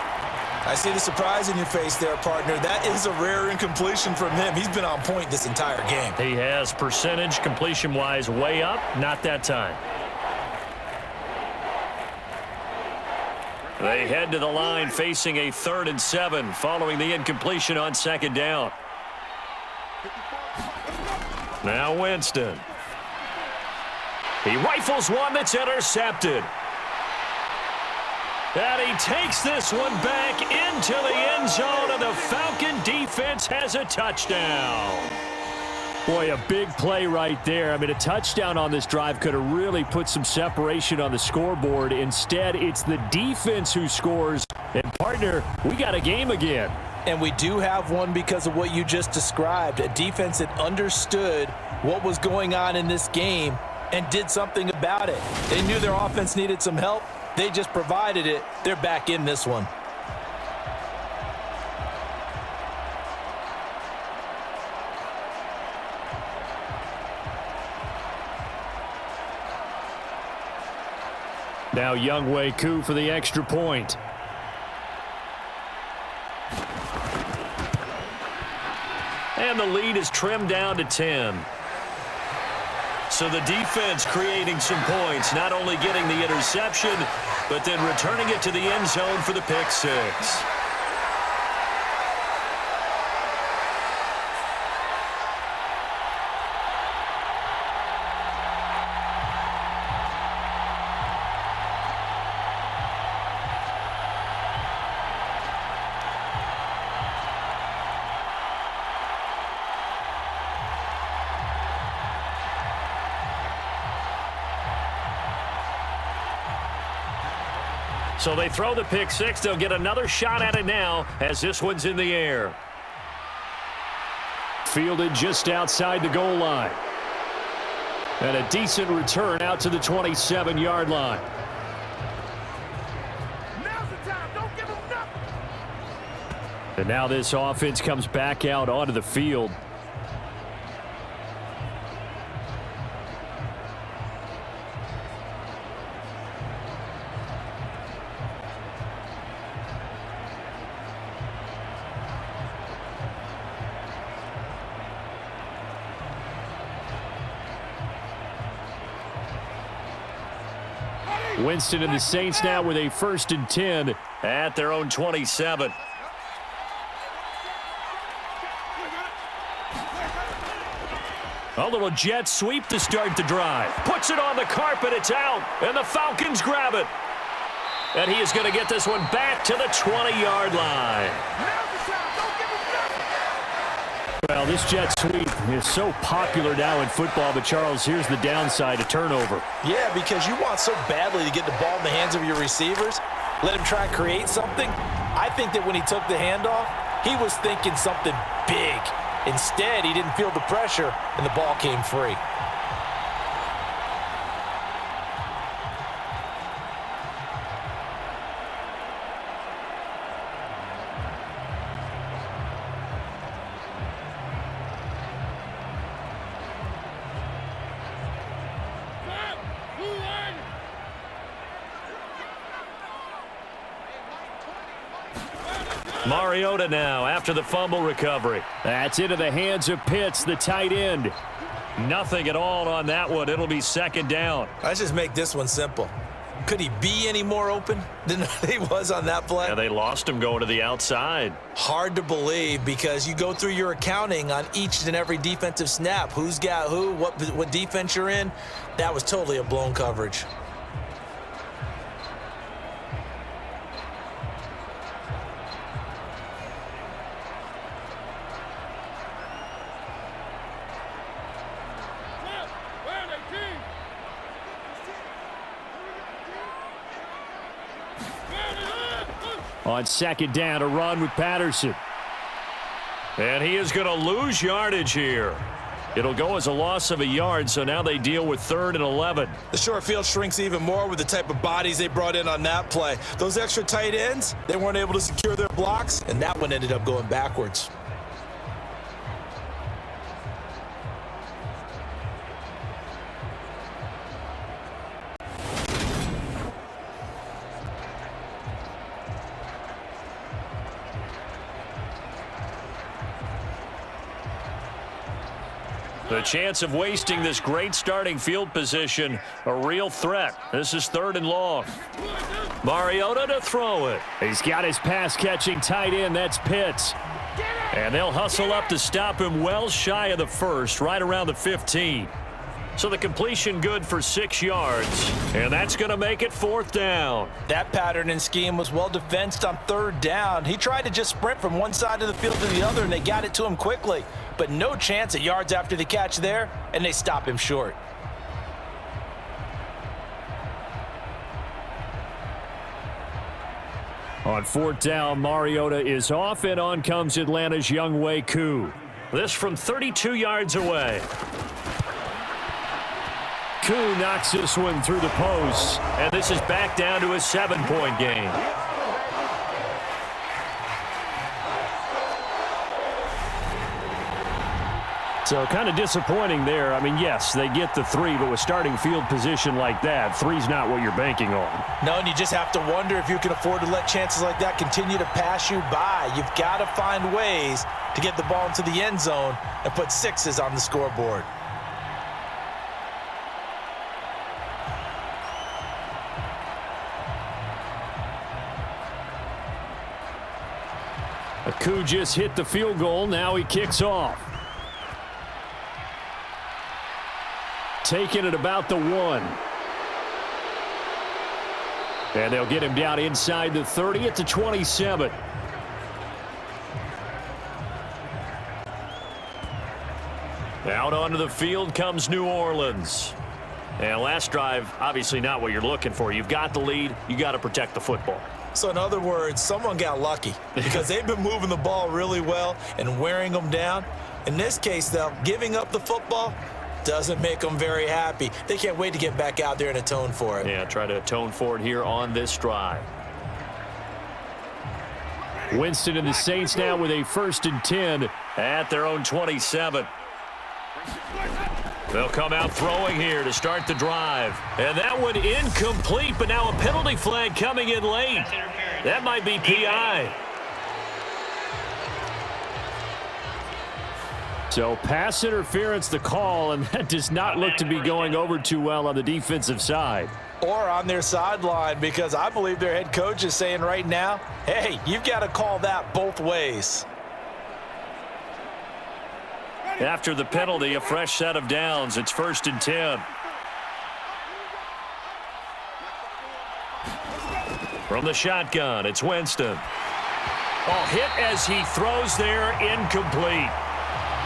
I see the surprise in your face there, partner. That is a rare incompletion from him. He's been on point this entire game. He has percentage completion-wise way up. Not that time. They head to the line facing a 3rd and 7 following the incompletion on 2nd down. Now Winston. He rifles one that's intercepted. And he takes this one back into the end zone, and the Falcon defense has a touchdown. Boy, a big play right there. I mean, a touchdown on this drive could have really put some separation on the scoreboard. Instead, it's the defense who scores. And, partner, we got a game again. And we do have one because of what you just described. A defense that understood what was going on in this game and did something about it. They knew their offense needed some help. They just provided it. They're back in this one. Now Younghoe Koo for the extra point. And the lead is trimmed down to 10. So the defense creating some points, not only getting the interception, but then returning it to the end zone for the pick 6. So they throw the pick 6. They'll get another shot at it now as this one's in the air. Fielded just outside the goal line. And a decent return out to the 27-yard line. Now's the time. Don't give them nothing. And now this offense comes back out onto the field. Winston and the Saints now with a 1st and 10 at their own 27. A little jet sweep to start the drive. Puts it on the carpet. It's out. And the Falcons grab it. And he is going to get this one back to the 20-yard line. Well, this jet sweep is so popular now in football, but Charles, here's the downside, a turnover. Yeah, because you want so badly to get the ball in the hands of your receivers, let him try and create something. I think that when he took the handoff, he was thinking something big. Instead, he didn't feel the pressure, and the ball came free. Mariota now after the fumble recovery. That's into the hands of Pitts, the tight end. Nothing at all on that one. It'll be 2nd down. Let's just make this one simple. Could he be any more open than he was on that play? Yeah, they lost him going to the outside. Hard to believe because you go through your accounting on each and every defensive snap. Who's got who, what defense you're in. That was totally a blown coverage. On 2nd down, a run with Patterson. And he is going to lose yardage here. It'll go as a loss of a yard, so now they deal with 3rd and 11. The short field shrinks even more with the type of bodies they brought in on that play. Those extra tight ends, they weren't able to secure their blocks, and that one ended up going backwards. The chance of wasting this great starting field position, a real threat. This is 3rd and long. Mariota to throw it. He's got his pass-catching tight end. That's Pitts. And they'll hustle up to stop him well shy of the 1st, right around the 15. So the completion good for 6 yards. And that's going to make it 4th down. That pattern and scheme was well defensed on 3rd down. He tried to just sprint from one side of the field to the other, and they got it to him quickly. But no chance at yards after the catch there, and they stop him short. On 4th down, Mariota is off, and on comes Atlanta's Younghoe Koo. This from 32 yards away. Koo knocks this one through the post, and this is back down to a 7-point game. So kind of disappointing there. I mean, yes, they get the 3, but with starting field position like that, 3's not what you're banking on. No, and you just have to wonder if you can afford to let chances like that continue to pass you by. You've got to find ways to get the ball into the end zone and put 6s on the scoreboard. Koo just hit the field goal. Now he kicks off. Taking it about the 1. And they'll get him down inside the 30 at the 27. Out onto the field comes New Orleans. And last drive, obviously not what you're looking for. You've got the lead. You got to protect the football. So in other words, someone got lucky because they've been moving the ball really well and wearing them down. In this case, though, giving up the football, doesn't make them very happy. They can't wait to get back out there and atone for it. Yeah, try to atone for it here on this drive. Winston and the Saints now with a 1st and 10 at their own 27. They'll come out throwing here to start the drive. And that one incomplete, but now a penalty flag coming in late. That might be PI. So pass interference the call, and that does not look to be going over too well on the defensive side. Or on their sideline, because I believe their head coach is saying right now, hey, you've got to call that both ways. After the penalty, a fresh set of downs. It's 1st and 10. From the shotgun, it's Winston. Oh, hit as he throws there, incomplete.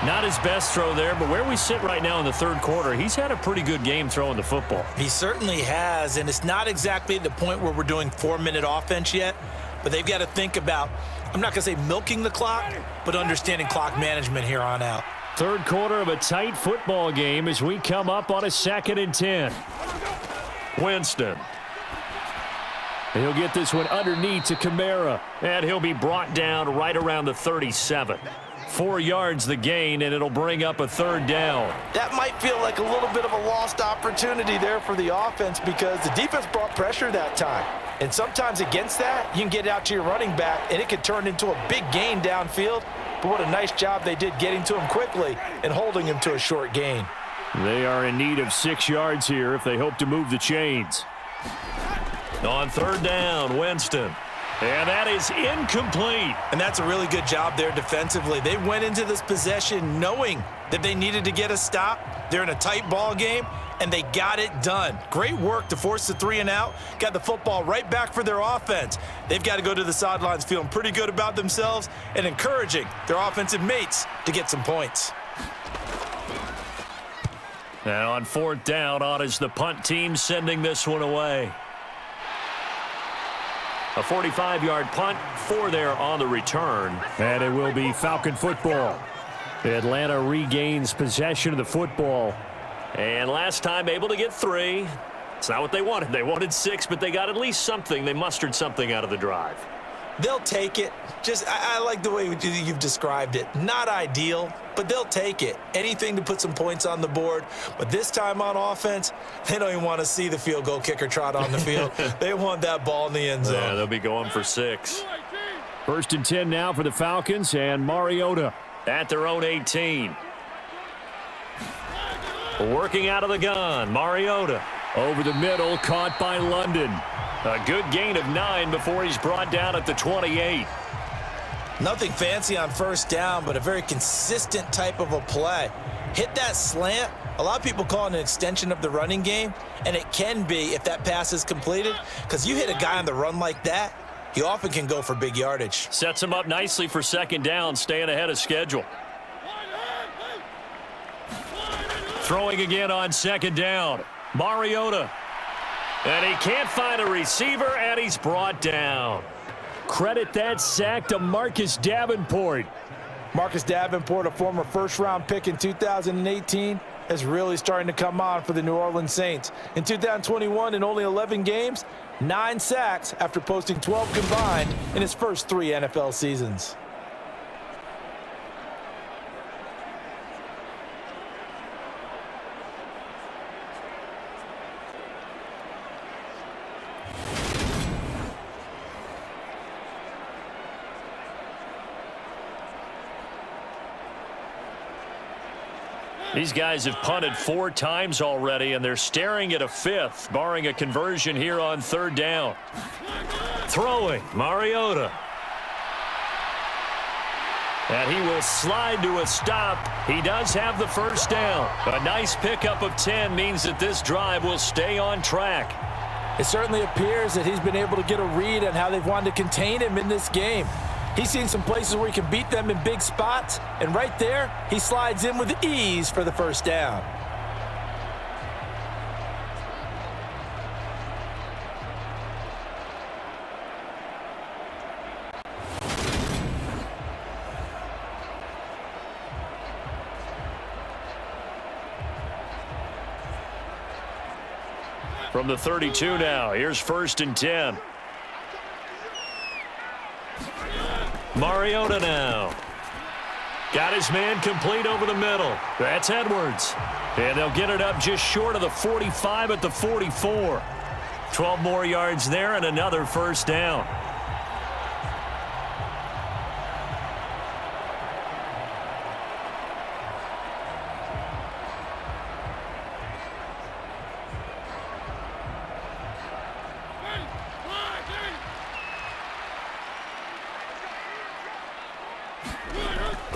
Not his best throw there, but where we sit right now in the 3rd quarter, he's had a pretty good game throwing the football. He certainly has, and it's not exactly at the point where we're doing 4-minute offense yet, but they've got to think about, I'm not going to say milking the clock, but understanding clock management here on out. 3rd quarter of a tight football game as we come up on a 2nd and 10. Winston. And he'll get this one underneath to Kamara, and he'll be brought down right around the 37. 4 yards the gain, and it'll bring up a 3rd down. That might feel like a little bit of a lost opportunity there for the offense because the defense brought pressure that time. And sometimes against that, you can get out to your running back, and it could turn into a big gain downfield. But what a nice job they did getting to him quickly and holding him to a short gain. They are in need of 6 yards here if they hope to move the chains. On 3rd down, Winston. And that is incomplete. And that's a really good job there defensively. They went into this possession knowing that they needed to get a stop. They're in a tight ball game, and they got it done. Great work to force the 3 and out. Got the football right back for their offense. They've got to go to the sidelines feeling pretty good about themselves and encouraging their offensive mates to get some points. Now on 4th down, on is the punt team sending this one away. A 45-yard punt, 4 there on the return. And it will be Falcon football. Atlanta regains possession of the football. And last time able to get 3. It's not what they wanted. They wanted 6, but they got at least something. They mustered something out of the drive. They'll take it. I like the way you've described it. Not ideal, but they'll take it. Anything to put some points on the board. But this time on offense, they don't even want to see the field goal kicker trot on the field. They want that ball in the end zone. Yeah, they'll be going for 6. 1st and 10 now for the Falcons, and Mariota at their own 18. Working out of the gun, Mariota. Over the middle, caught by London. A good gain of 9 before he's brought down at the 28. Nothing fancy on 1st down, but a very consistent type of a play. Hit that slant. A lot of people call it an extension of the running game, and it can be if that pass is completed, because you hit a guy on the run like that, he often can go for big yardage. Sets him up nicely for 2nd down, staying ahead of schedule. Throwing again on 2nd down. Mariota. And he can't find a receiver, and he's brought down. Credit that sack to Marcus Davenport. Marcus Davenport, a former 1st-round pick in 2018, is really starting to come on for the New Orleans Saints. In 2021, in only 11 games, 9 sacks after posting 12 combined in his first 3 NFL seasons. These guys have punted 4 times already, and they're staring at a 5th, barring a conversion here on 3rd down. Throwing, Mariota. And he will slide to a stop. He does have the 1st down. A nice pickup of 10 means that this drive will stay on track. It certainly appears that he's been able to get a read on how they've wanted to contain him in this game. He's seen some places where he can beat them in big spots, and right there, he slides in with ease for the 1st down. From the 32 now, here's 1st and 10. Mariota now. Got his man complete over the middle. That's Edwards. And they'll get it up just short of the 45 at the 44. 12 more yards there and another 1st down.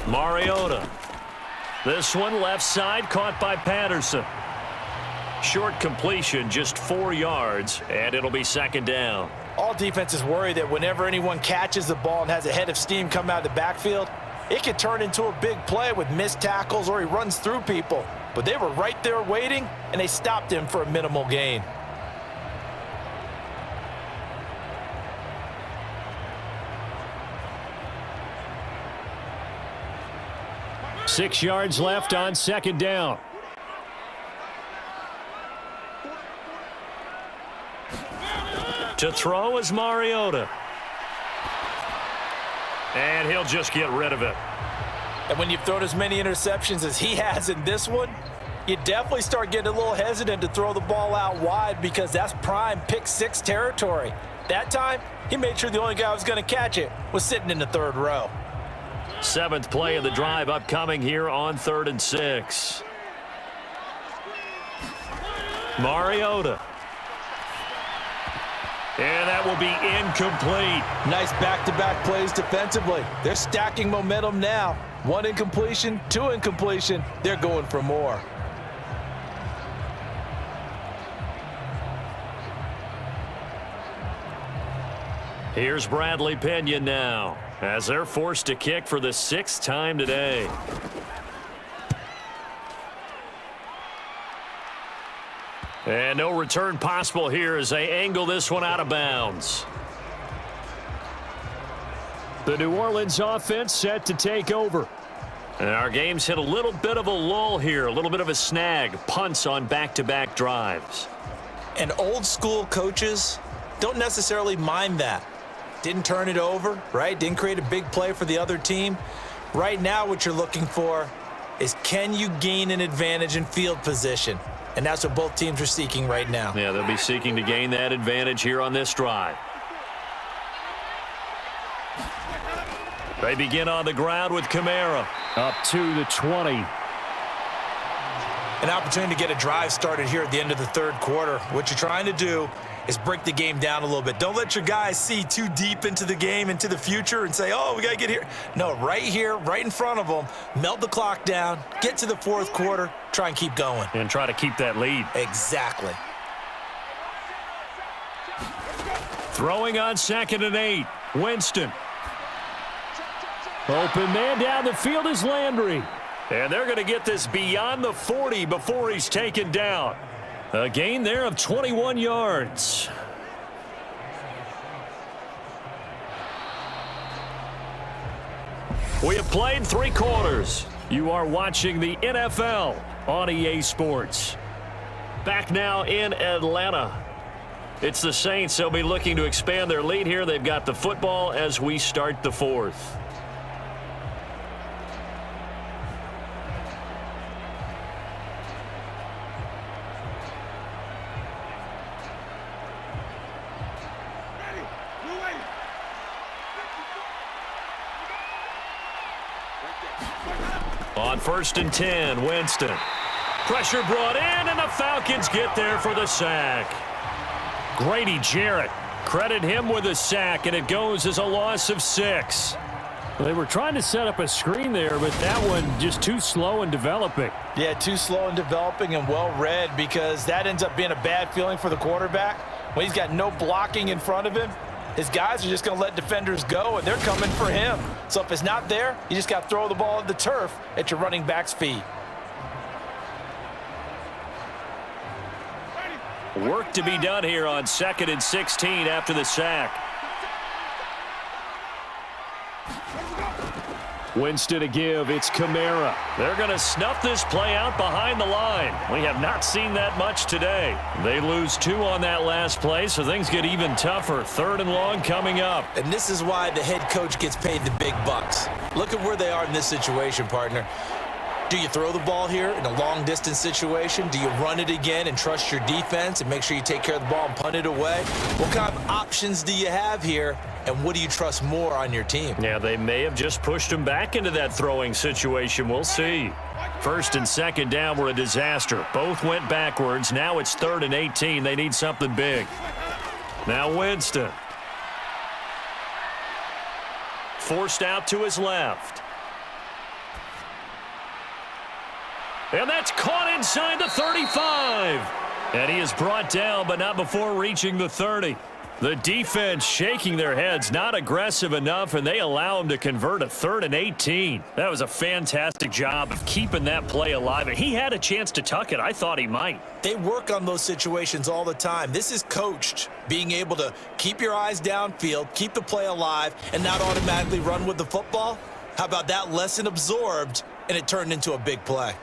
Mariota. This one left side caught by Patterson. Short completion, just 4 yards, and it'll be 2nd down. All defenses worry that whenever anyone catches the ball and has a head of steam come out of the backfield, it could turn into a big play with missed tackles or he runs through people. But they were right there waiting, and they stopped him for a minimal gain. Six yards left on 2nd down. To throw is Mariota. And he'll just get rid of it. And when you've thrown as many interceptions as he has in this one, you definitely start getting a little hesitant to throw the ball out wide because that's prime pick 6 territory. That time, he made sure the only guy who was going to catch it was sitting in the 3rd row. 7th play of the drive upcoming here on 3rd and 6. Mariota. And that will be incomplete. Nice back-to-back plays defensively. They're stacking momentum now. 1 incompletion, 2 incompletion. They're going for more. Here's Bradley Pena now, as they're forced to kick for the 6th time today. And no return possible here as they angle this one out of bounds. The New Orleans offense set to take over. And our game's hit a little bit of a lull here, a little bit of a snag, punts on back-to-back drives. And old school coaches don't necessarily mind that. Didn't turn it over, right? Didn't create a big play for the other team. Right now what you're looking for is, can you gain an advantage in field position? And that's what both teams are seeking right now. Yeah, they'll be seeking to gain that advantage here on this drive. They begin on the ground with Kamara. Up to the 20. An opportunity to get a drive started here at the end of the 3rd quarter. What you're trying to do is break the game down a little bit. Don't let your guys see too deep into the game, into the future, and say, oh, we got to get here. No, right here, right in front of them, melt the clock down, get to the 4th quarter, try and keep going. And try to keep that lead. Exactly. Throwing on 2nd and 8. Winston. Open man down the field is Landry. And they're going to get this beyond the 40 before he's taken down. A gain there of 21 yards. We have played 3 quarters. You are watching the NFL on EA Sports. Back now in Atlanta. It's the Saints. They'll be looking to expand their lead here. They've got the football as we start the 4th. On 1st and 10, Winston. Pressure brought in, and the Falcons get there for the sack. Grady Jarrett, credit him with a sack, and it goes as a loss of 6. They were trying to set up a screen there, but that one just too slow in developing. Yeah, too slow in developing and well read, because that ends up being a bad feeling for the quarterback. When he's got no blocking in front of him, his guys are just going to let defenders go, and they're coming for him. So if it's not there, you just got to throw the ball at the turf at your running back's feet. Work to be done here on 2nd and 16 after the sack. Winston to give. It's Kamara. They're going to snuff this play out behind the line. We have not seen that much today. They lose 2 on that last play, so things get even tougher. 3rd and long coming up. And this is why the head coach gets paid the big bucks. Look at where they are in this situation, partner. Do you throw the ball here in a long-distance situation? Do you run it again and trust your defense and make sure you take care of the ball and punt it away? What kind of options do you have here, and what do you trust more on your team? Yeah, they may have just pushed him back into that throwing situation. We'll see. 1st and 2nd down were a disaster. Both went backwards. Now it's 3rd and 18. They need something big. Now Winston. Forced out to his left. And that's caught inside the 35. And he is brought down, but not before reaching the 30. The defense shaking their heads, not aggressive enough, and they allow him to convert a 3rd and 18. That was a fantastic job of keeping that play alive. And he had a chance to tuck it. I thought he might. They work on those situations all the time. This is coached, being able to keep your eyes downfield, keep the play alive, and not automatically run with the football. How about that lesson absorbed, and it turned into a big play?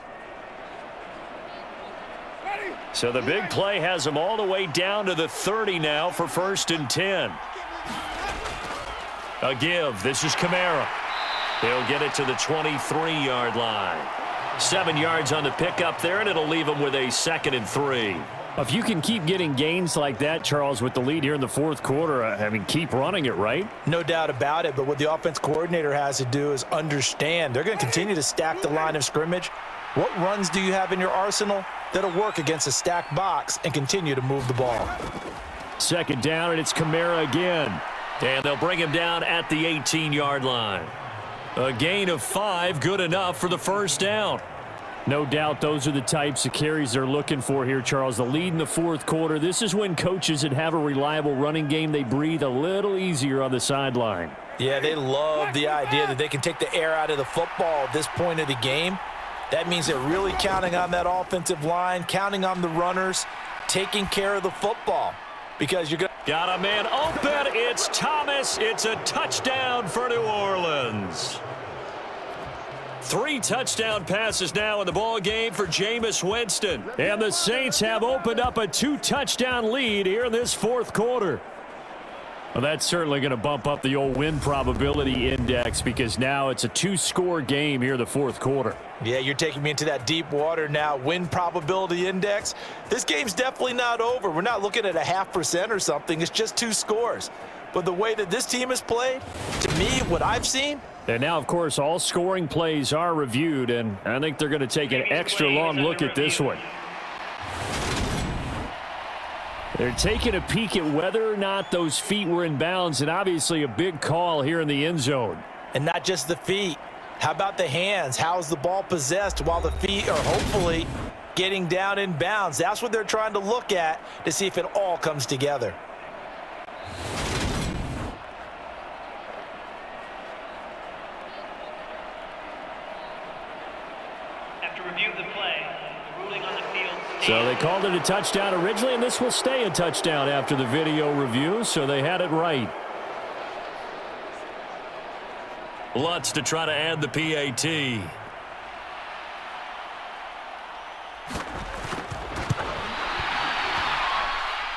So the big play has them all the way down to the 30 now for 1st and 10. A give. This is Kamara. He'll get it to the 23-yard line. 7 yards on the pickup there, and it'll leave him with a 2nd and 3. If you can keep getting gains like that, Charles, with the lead here in the 4th quarter, I mean, keep running it, right? No doubt about it, but what the offense coordinator has to do is understand. They're going to continue to stack the line of scrimmage. What runs do you have in your arsenal that'll work against a stacked box and continue to move the ball? 2nd down, and it's Kamara again. And they'll bring him down at the 18-yard line. A gain of 5, good enough for the 1st down. No doubt those are the types of carries they're looking for here, Charles. The lead in the 4th quarter. This is when coaches that have a reliable running game, they breathe a little easier on the sideline. Yeah, they love the idea that they can take the air out of the football at this point of the game. That means they're really counting on that offensive line, counting on the runners, taking care of the football. Because you're going to... Got a man open. It's Thomas. It's a touchdown for New Orleans. 3 touchdown passes now in the ball game for Jameis Winston. And the Saints have opened up a 2-touchdown lead here in this 4th quarter. Well, that's certainly going to bump up the old win probability index because now it's a 2-score game here in the 4th quarter. Yeah, you're taking me into that deep water now. Win probability index. This game's definitely not over. We're not looking at a 0.5% or something. It's just 2 scores. But the way that this team has played, to me, what I've seen. And now, of course, all scoring plays are reviewed, and I think they're going to take an extra long look at this one. They're taking a peek at whether or not those feet were in bounds, and obviously a big call here in the end zone. And not just the feet. How about the hands? How's the ball possessed while the feet are hopefully getting down in bounds? That's what they're trying to look at to see if it all comes together. After review of the play, the ruling on the field. So they called it a touchdown originally, and this will stay a touchdown after the video review, so they had it right. Lutz to try to add the PAT.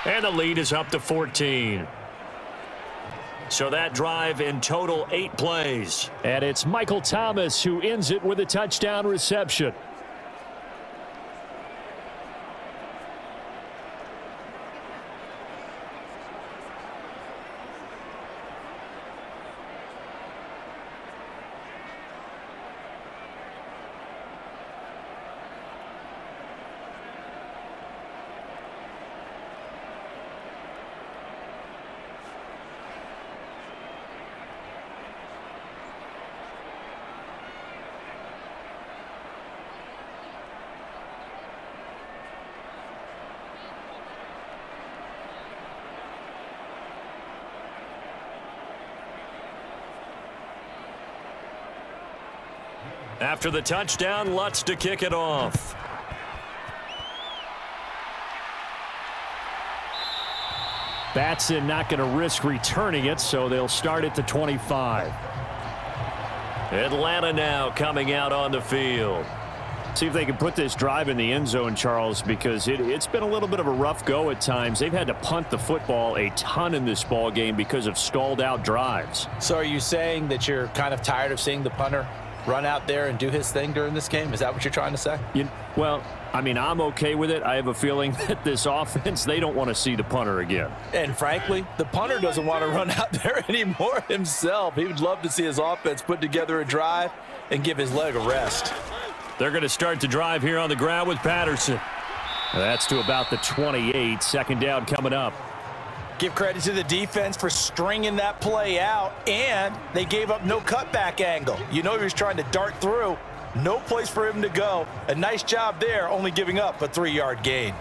And the lead is up to 14. So that drive in total 8 plays. And it's Michael Thomas who ends it with a touchdown reception. After the touchdown, Lutz to kick it off. Batson not going to risk returning it, so they'll start at the 25. Atlanta now coming out on the field. See if they can put this drive in the end zone, Charles, because it's been a little bit of a rough go at times. They've had to punt the football a ton in this ball game because of stalled out drives. So are you saying that you're kind of tired of seeing the punter run out there and do his thing during this game? Is that what you're trying to say? Well, I mean, I'm okay with it. I have a feeling that this offense, they don't want to see the punter again. And frankly, the punter doesn't want to run out there anymore himself. He would love to see his offense put together a drive and give his leg a rest. They're going to start the drive here on the ground with Patterson. That's to about the 28. Second down coming up. Give credit to the defense for stringing that play out, and they gave up no cutback angle. You know he was trying to dart through. No place for him to go. A nice job there, only giving up a 3-yard gain.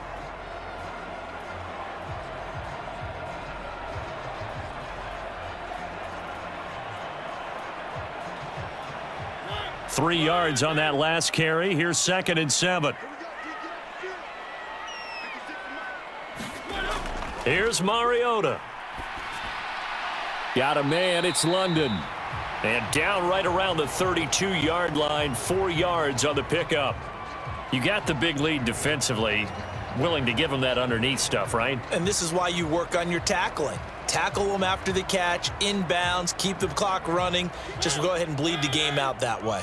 Three yards on that last carry. Here's 2nd and 7. Here's Mariota. Got a man. It's London. And down right around the 32-yard line. 4 yards on the pickup. You got the big lead defensively. Willing to give them that underneath stuff, right? And this is why you work on your tackling. Tackle them after the catch, inbounds, keep the clock running. Just go ahead and bleed the game out that way.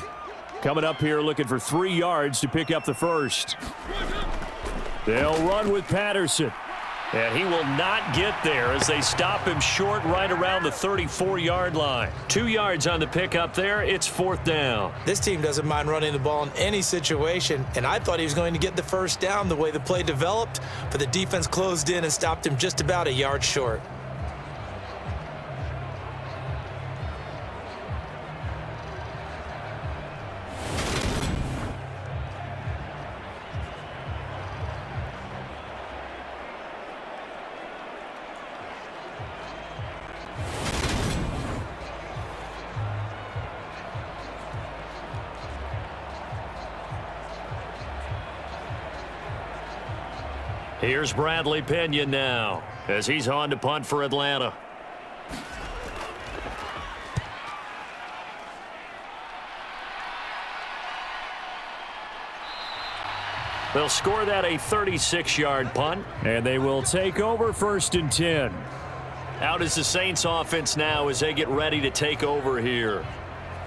Coming up here looking for 3 yards to pick up the first. They'll run with Patterson. And he will not get there as they stop him short right around the 34-yard line. 2 yards on the pickup there. It's 4th down. This team doesn't mind running the ball in any situation, and I thought he was going to get the first down the way the play developed, but the defense closed in and stopped him just about a yard short. Here's Bradley Pena now as he's on to punt for Atlanta. They'll score that a 36-yard punt, and they will take over 1st and 10. Out is the Saints offense now as they get ready to take over here.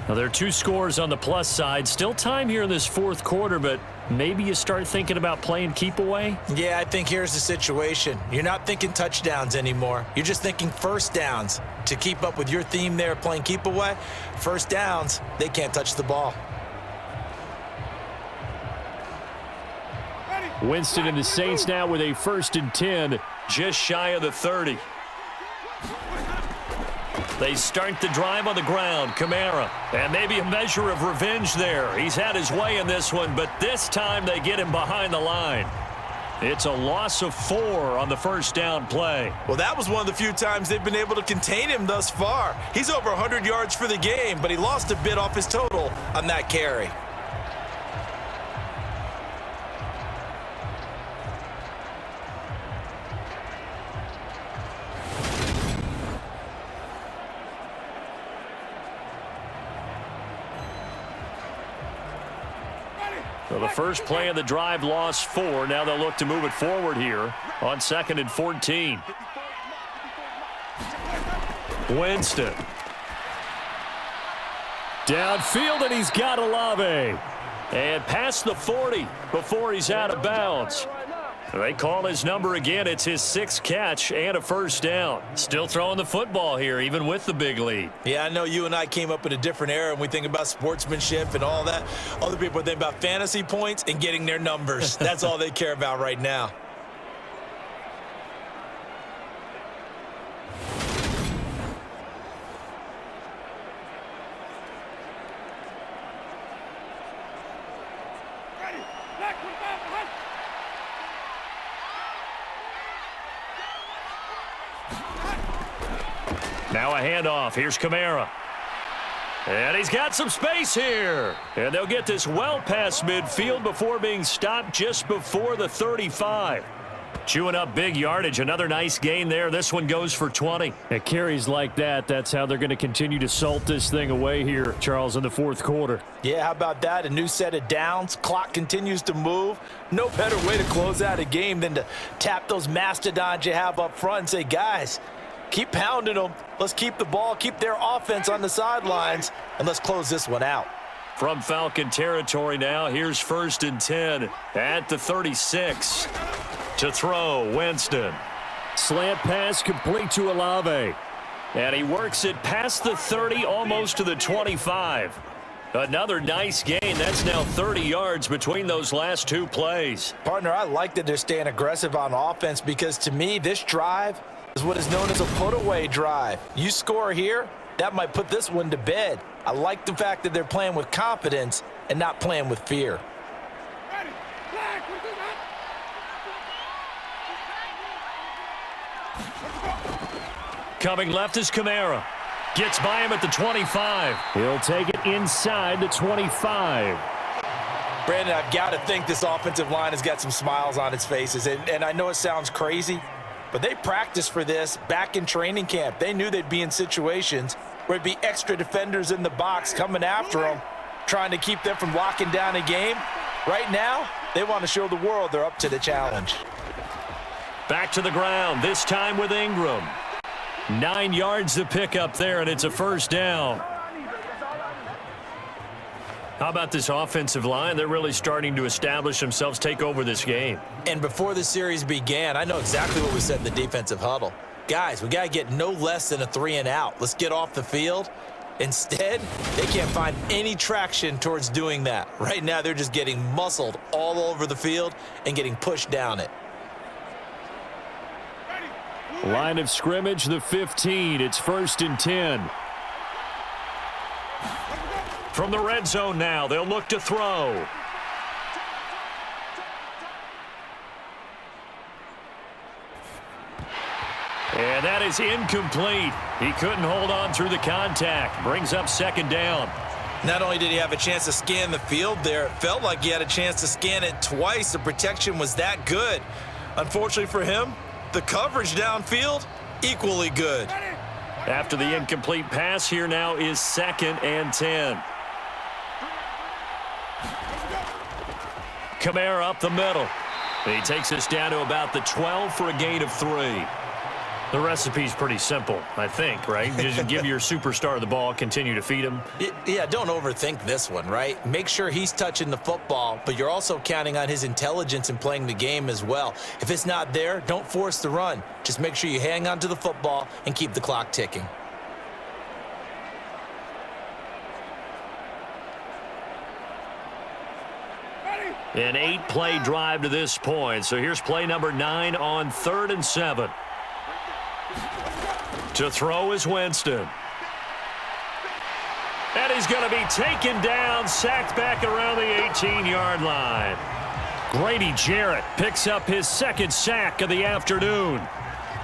Now, there are 2 scores on the plus side. Still time here in this 4th quarter, but maybe you start thinking about playing keep away? Yeah, I think here's the situation. You're not thinking touchdowns anymore. You're just thinking first downs. To keep up with your theme there, playing keep away, first downs, they can't touch the ball. Winston and the Saints now with a 1st and 10, just shy of the 30. They start the drive on the ground. Kamara. And maybe a measure of revenge there. He's had his way in this one, but this time they get him behind the line. It's a loss of 4 on the first down play. Well, that was one of the few times they've been able to contain him thus far. He's over 100 yards for the game, but he lost a bit off his total on that carry. So the first play of the drive lost 4. Now they'll look to move it forward here on 2nd and 14. Winston. Downfield, and he's got Olave. And past the 40 before he's out of bounds. They call his number again. It's his 6th catch and a first down. Still throwing the football here, even with the big lead. Yeah, I know you and I came up in a different era, and we think about sportsmanship and all that. Other people think about fantasy points and getting their numbers. That's all they care about right now. Now a handoff. Here's Kamara. And he's got some space here. And they'll get this well past midfield before being stopped just before the 35. Chewing up big yardage. Another nice gain there. This one goes for 20. At carries like that, that's how they're going to continue to salt this thing away here, Charles, in the fourth quarter. Yeah, how about that? A new set of downs. Clock continues to move. No better way to close out a game than to tap those mastodons you have up front and say, guys, keep pounding them. Let's keep the ball, keep their offense on the sidelines, and let's close this one out. From Falcon territory now, here's 1st and 10 at the 36. To throw, Winston. Slant pass complete to Olave. And he works it past the 30, almost to the 25. Another nice gain. That's now 30 yards between those last two plays. Partner, I like that they're staying aggressive on offense because to me, this drive is what is known as a put-away drive. You score here, that might put this one to bed. I like the fact that they're playing with confidence and not playing with fear. Coming left is Kamara. Gets by him at the 25. He'll take it inside the 25. Brandon, I've got to think this offensive line has got some smiles on its faces. And I know it sounds crazy, but they practiced for this back in training camp. They knew they'd be in situations where it'd be extra defenders in the box coming after them, trying to keep them from locking down a game. Right now, they want to show the world they're up to the challenge. Back to the ground, this time with Ingram. 9 yards to pick up there, and it's a first down. How about this offensive line? They're really starting to establish themselves, take over this game. And before the series began, I know exactly what we said in the defensive huddle. Guys, we got to get no less than a 3-and-out. Let's get off the field. Instead, they can't find any traction towards doing that. Right now, they're just getting muscled all over the field and getting pushed down it. Line of scrimmage, the 15. It's 1st and 10. From the red zone now, they'll look to throw. And that is incomplete. He couldn't hold on through the contact. Brings up 2nd down. Not only did he have a chance to scan the field there, it felt like he had a chance to scan it twice. The protection was that good. Unfortunately for him, the coverage downfield, equally good. After the incomplete pass, here now is 2nd and 10. Kamara up the middle. He takes us down to about the 12 for a gain of 3. The recipe's pretty simple, I think, right? Just give your superstar the ball, continue to feed him. Yeah, don't overthink this one, right? Make sure he's touching the football, but you're also counting on his intelligence in playing the game as well. If it's not there, don't force the run. Just make sure you hang on to the football and keep the clock ticking. An 8-play drive to this point. So here's play number 9 on 3rd and 7. To throw is Winston. And he's going to be taken down, sacked back around the 18-yard line. Grady Jarrett picks up his 2nd sack of the afternoon.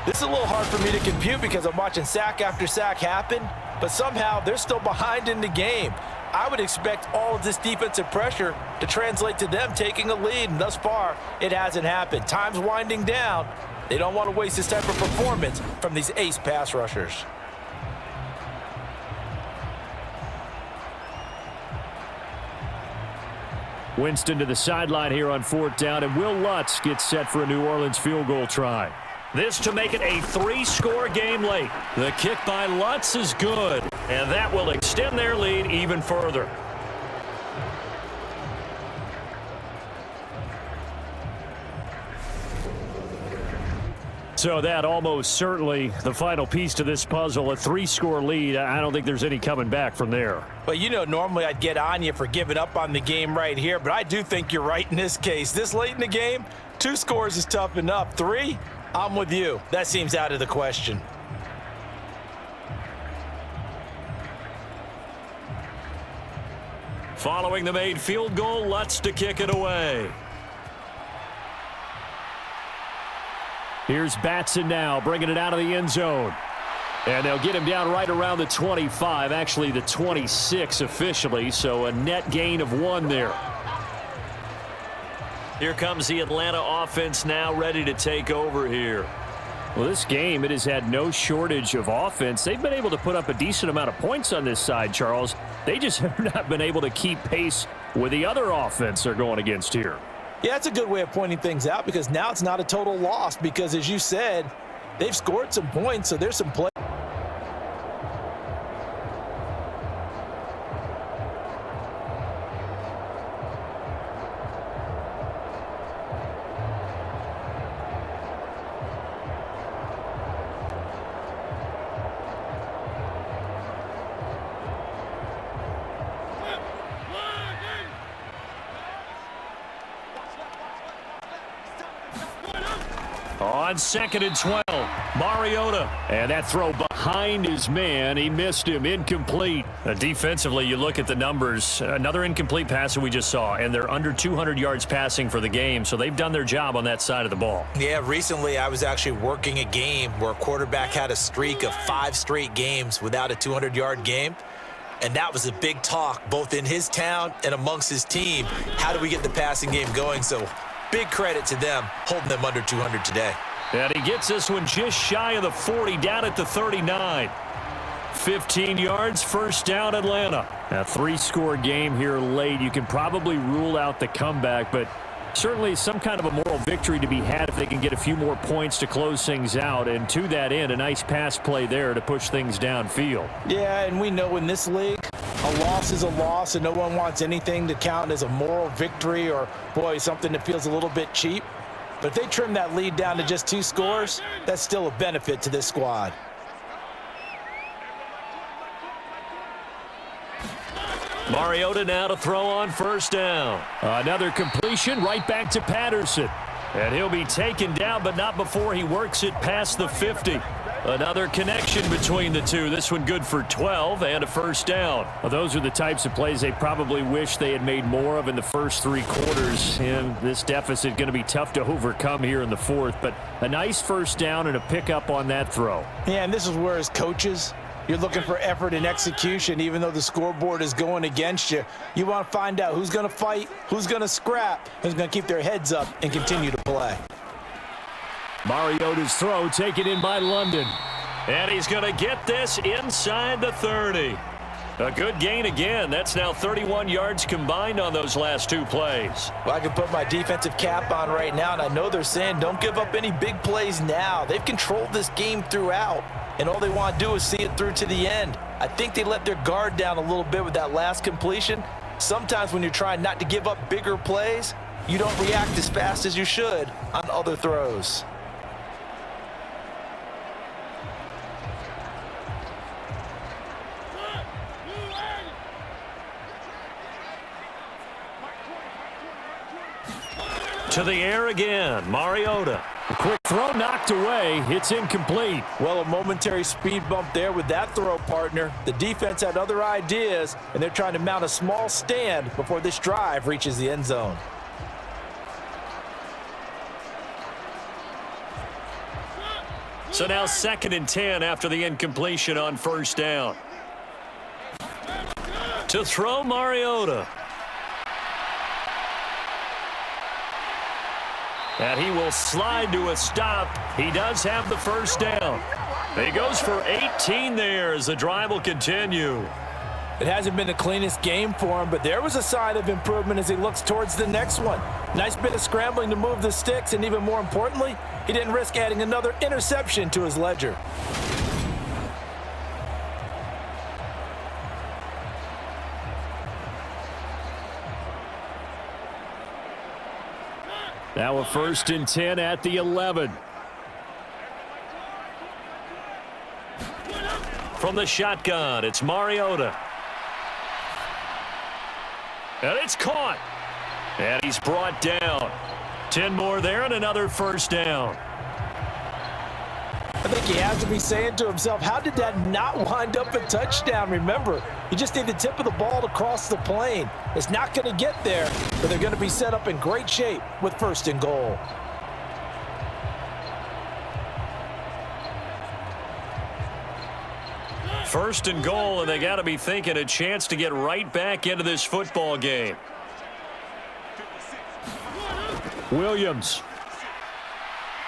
This is a little hard for me to compute because I'm watching sack after sack happen, but somehow they're still behind in the game. I would expect all of this defensive pressure to translate to them taking a lead, and thus far, it hasn't happened. Time's winding down. They don't want to waste this type of performance from these ace pass rushers. Winston to the sideline here on 4th down, and Will Lutz gets set for a New Orleans field goal try. This to make it a 3-score game late. The kick by Lutz is good, and that will extend their lead even further. So that almost certainly the final piece to this puzzle, a 3-score lead. I don't think there's any coming back from there. Well, you know, normally I'd get on you for giving up on the game right here, but I do think you're right in this case. This late in the game, 2 scores is tough enough. 3, I'm with you. That seems out of the question. Following the made field goal, Lutz to kick it away. Here's Batson now, bringing it out of the end zone. And they'll get him down right around the 25, actually the 26 officially, so a net gain of 1 there. Here comes the Atlanta offense now ready to take over here. Well, this game, it has had no shortage of offense. They've been able to put up a decent amount of points on this side, Charles. They just have not been able to keep pace with the other offense they're going against here. Yeah, that's a good way of pointing things out because now it's not a total loss because, as you said, they've scored some points, so there's some play. On 2nd and 12, Mariota. And that throw behind his man. He missed him. Incomplete. Defensively, you look at the numbers. Another incomplete pass that we just saw, and they're under 200 yards passing for the game, so they've done their job on that side of the ball. Yeah, recently I was actually working a game where a quarterback had a streak of 5 straight games without a 200-yard game. And that was a big talk, both in his town and amongst his team. How do we get the passing game going? So big credit to them, holding them under 200 today. And he gets this one just shy of the 40, down at the 39. 15 yards, first down, Atlanta. A 3-score game here late. You can probably rule out the comeback, but certainly some kind of a moral victory to be had if they can get a few more points to close things out. And to that end, a nice pass play there to push things downfield. Yeah, and we know in this league, a loss is a loss, and no one wants anything to count as a moral victory or, boy, something that feels a little bit cheap. But if they trim that lead down to just 2 scores, that's still a benefit to this squad. Mariota now to throw on first down. Another completion right back to Patterson. And he'll be taken down, but not before he works it past the 50. Another connection between the two. This one good for 12 and a first down. Well, those are the types of plays they probably wish they had made more of in the first 3 quarters. And this deficit going to be tough to overcome here in the 4th. But a nice first down and a pickup on that throw. Yeah, and this is where as coaches, you're looking for effort and execution. Even though the scoreboard is going against you, you want to find out who's going to fight, who's going to scrap, who's going to keep their heads up and continue to play. Mariota's throw taken in by London. And he's going to get this inside the 30. A good gain again. That's now 31 yards combined on those last 2 plays. Well, I can put my defensive cap on right now, and I know they're saying don't give up any big plays now. They've controlled this game throughout, and all they want to do is see it through to the end. I think they let their guard down a little bit with that last completion. Sometimes when you're trying not to give up bigger plays, you don't react as fast as you should on other throws. To the air again, Mariota. A quick throw knocked away. It's incomplete. Well, a momentary speed bump there with that throw, partner. The defense had other ideas, and they're trying to mount a small stand before this drive reaches the end zone. So now 2nd and 10 after the incompletion on first down. To throw, Mariota. And he will slide to a stop. He does have the first down. He goes for 18 there as the drive will continue. It hasn't been the cleanest game for him, but there was a sign of improvement as he looks towards the next one. Nice bit of scrambling to move the sticks, and even more importantly, he didn't risk adding another interception to his ledger. Now a 1st and 10 at the 11. From the shotgun, it's Mariota. And it's caught. And he's brought down. 10 more there and another first down. I think he has to be saying to himself, how did that not wind up a touchdown? Remember, you just need the tip of the ball to cross the plane. It's not going to get there, but they're going to be set up in great shape with 1st and goal. First and goal, and they got to be thinking a chance to get right back into this football game. Williams.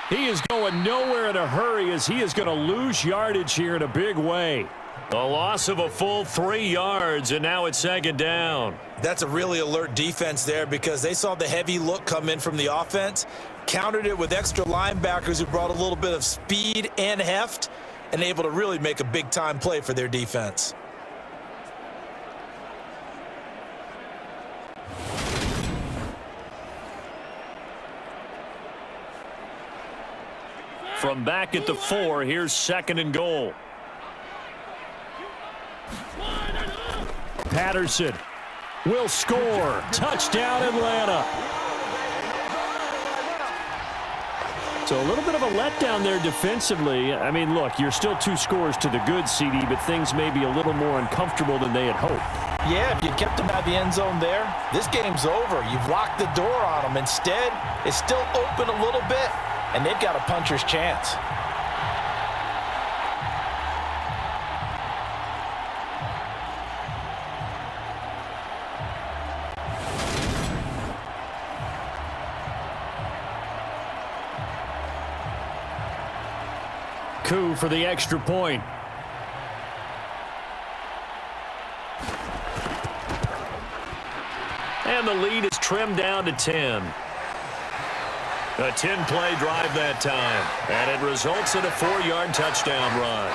He is going nowhere in a hurry as he is going to lose yardage here in a big way. A loss of a full 3 yards, and now it's second down. That's a really alert defense there because they saw the heavy look come in from the offense, countered it with extra linebackers who brought a little bit of speed and heft, and able to really make a big-time play for their defense. From back at the 4, here's second and goal. Patterson will score. Touchdown, Atlanta. So a little bit of a letdown there defensively. I mean, look, you're still 2 scores to the good, CD, but things may be a little more uncomfortable than they had hoped. Yeah, if you kept them out of the end zone there, this game's over. You've locked the door on them. Instead, it's still open a little bit, and they've got a puncher's chance. Coup for the extra point. And the lead is trimmed down to 10. A 10-play drive that time, and it results in a 4-yard touchdown run.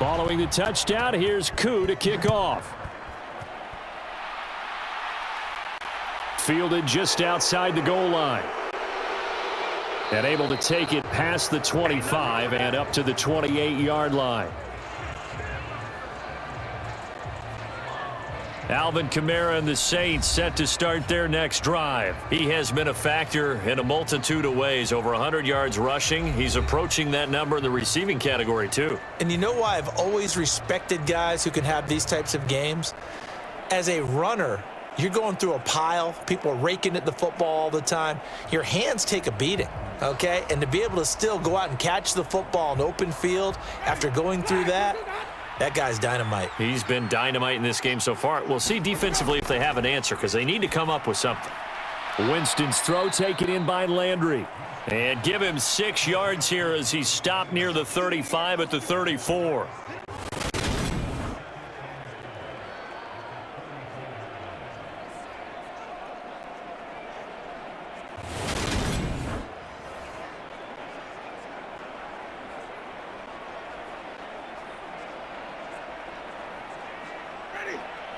Following the touchdown, here's Koo to kick off. Fielded just outside the goal line. And able to take it past the 25 and up to the 28-yard line. Alvin Kamara and the Saints set to start their next drive. He has been a factor in a multitude of ways. Over 100 yards rushing. He's approaching that number in the receiving category, too. And you know why I've always respected guys who can have these types of games? As a runner, you're going through a pile. People are raking at the football all the time. Your hands take a beating, okay? And to be able to still go out and catch the football in open field after going through that, that guy's dynamite. He's been dynamite in this game so far. We'll see defensively if they have an answer because they need to come up with something. Winston's throw taken in by Landry. And give him 6 yards here as he stopped near the 35 at the 34.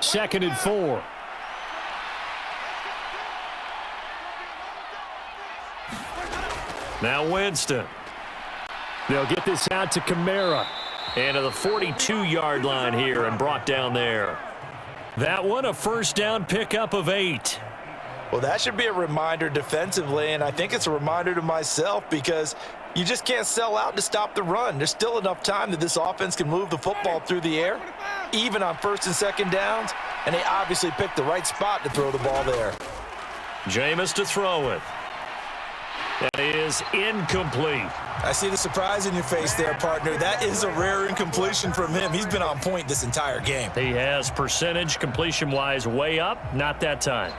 Second and 4. Now Winston. They'll get this out to Kamara. And to the 42-yard line here and brought down there. That one a first down pickup of 8. Well, that should be a reminder defensively, and I think it's a reminder to myself because you just can't sell out to stop the run. There's still enough time that this offense can move the football through the air, even on first and second downs, and they obviously picked the right spot to throw the ball there. Jameis to throw it. That is incomplete. I see the surprise in your face there, partner. That is a rare incompletion from him. He's been on point this entire game. He has percentage completion-wise way up, not that time.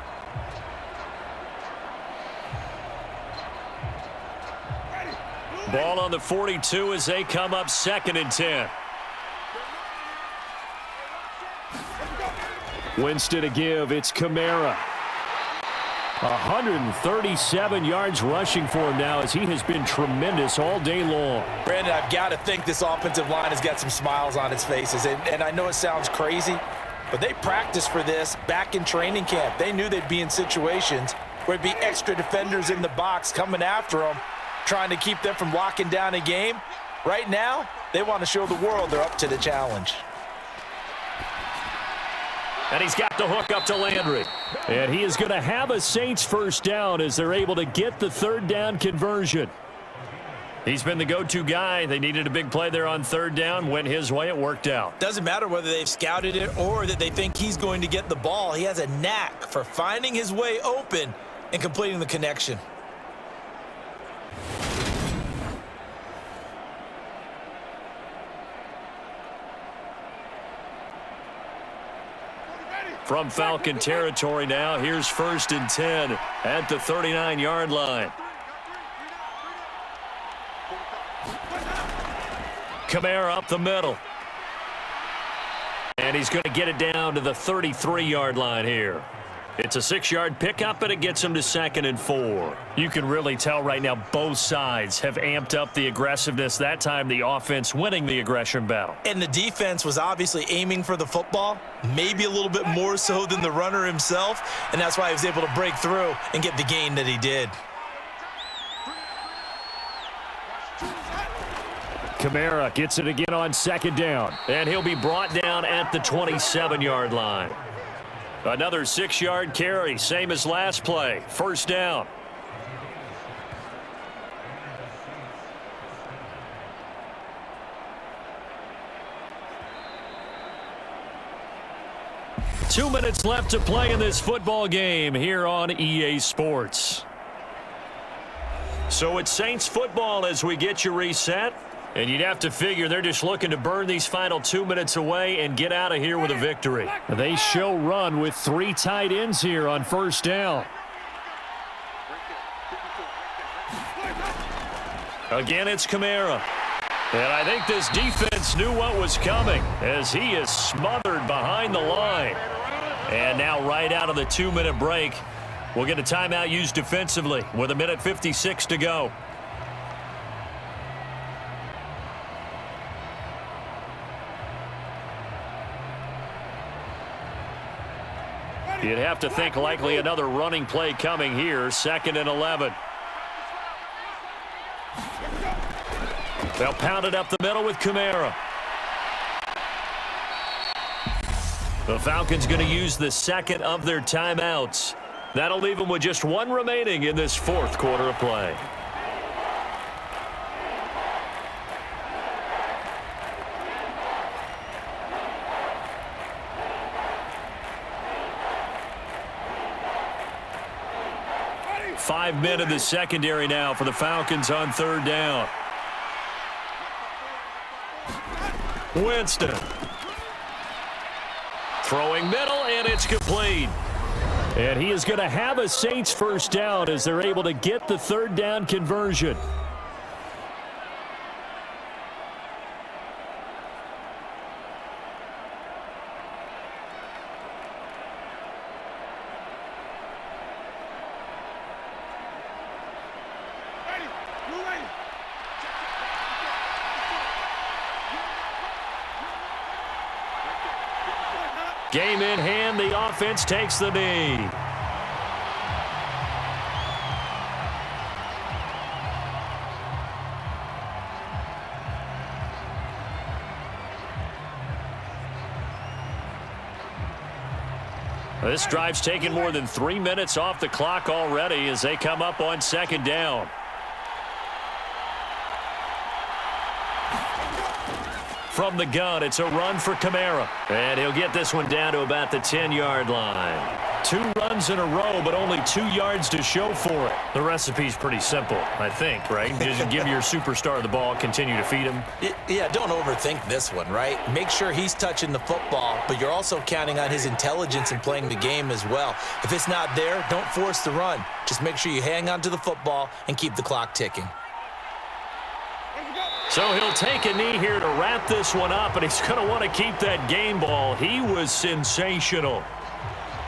Ball on the 42 as they come up second and 10. Winston to give. It's Kamara. 137 yards rushing for him now as he has been tremendous all day long. Brandon, I've got to think this offensive line has got some smiles on its faces. And I know it sounds crazy, but they practiced for this back in training camp. They knew they'd be in situations where there'd be extra defenders in the box coming after them, trying to keep them from locking down a game. Right now, they want to show the world they're up to the challenge. And he's got the hook up to Landry. And he is going to have a Saints first down as they're able to get the third down conversion. He's been the go-to guy. They needed a big play there on third down. Went his way. It worked out. Doesn't matter whether they've scouted it or that they think he's going to get the ball. He has a knack for finding his way open and completing the connection. From Falcon territory now, here's 1st and 10 at the 39-yard line. Kamara up the middle. And he's going to get it down to the 33-yard line here. It's a 6-yard pickup, and it gets him to 2nd and 4. You can really tell right now both sides have amped up the aggressiveness. That time the offense winning the aggression battle. And the defense was obviously aiming for the football, maybe a little bit more so than the runner himself, and that's why he was able to break through and get the gain that he did. Kamara gets it again on 2nd down, and he'll be brought down at the 27-yard line. Another 6-yard carry, same as last play. 1st down. Two minutes left to play in this football game here on EA Sports. So it's Saints football as we get you reset. And you'd have to figure they're just looking to burn these final 2 minutes away and get out of here with a victory. They show run with 3 tight ends here on 1st down. Again, it's Kamara. And I think this defense knew what was coming as he is smothered behind the line. And now right out of the 2-minute break, we'll get a timeout used defensively with 1:56 to go. You'd have to think likely another running play coming here. 2nd and 11. They'll pound it up the middle with Kamara. The Falcons going to use the 2nd of their timeouts. That'll leave them with just 1 remaining in this 4th quarter of play. Five men in the secondary now for the Falcons on 3rd down. Winston. Throwing middle, and it's complete. And he is going to have a Saints first down as they're able to get the 3rd down conversion. Game in hand, the offense takes the knee. This drive's taken more than 3 minutes off the clock already as they come up on 2nd down. From the gun, it's a run for Kamara. And he'll get this one down to about the 10-yard line. 2 runs in a row, but only 2 yards to show for it. The recipe's pretty simple, I think, right? Just give your superstar the ball, continue to feed him. Yeah, don't overthink this one, right? Make sure he's touching the football, but you're also counting on his intelligence in playing the game as well. If it's not there, don't force the run. Just make sure you hang on to the football and keep the clock ticking. So he'll take a knee here to wrap this one up, and he's going to want to keep that game ball. He was sensational.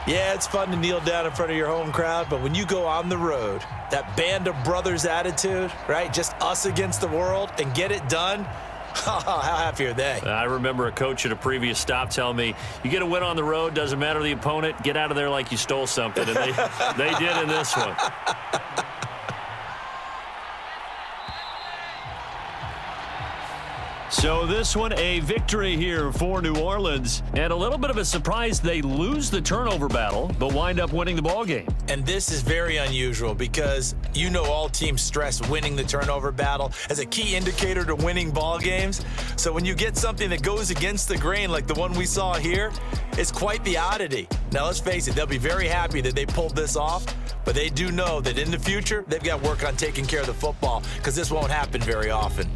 Yeah, it's fun to kneel down in front of your home crowd, but when you go on the road, that band of brothers attitude, right, just us against the world, and get it done, how happy are they? I remember a coach at a previous stop telling me, you get a win on the road, doesn't matter the opponent, get out of there like you stole something, and they did in this one. So this one, a victory here for New Orleans. And a little bit of a surprise, they lose the turnover battle, but wind up winning the ball game. And this is very unusual because you know all teams stress winning the turnover battle as a key indicator to winning ball games. So when you get something that goes against the grain like the one we saw here, it's quite the oddity. Now let's face it, they'll be very happy that they pulled this off, but they do know that in the future, they've got work on taking care of the football because this won't happen very often.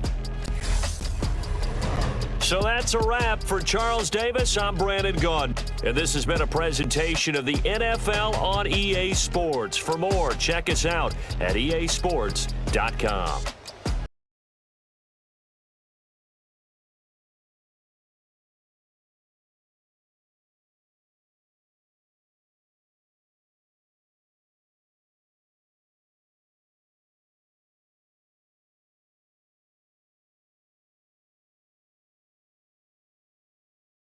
So that's a wrap for Charles Davis. I'm Brandon Gaudin, and this has been a presentation of the NFL on EA Sports. For more, check us out at easports.com.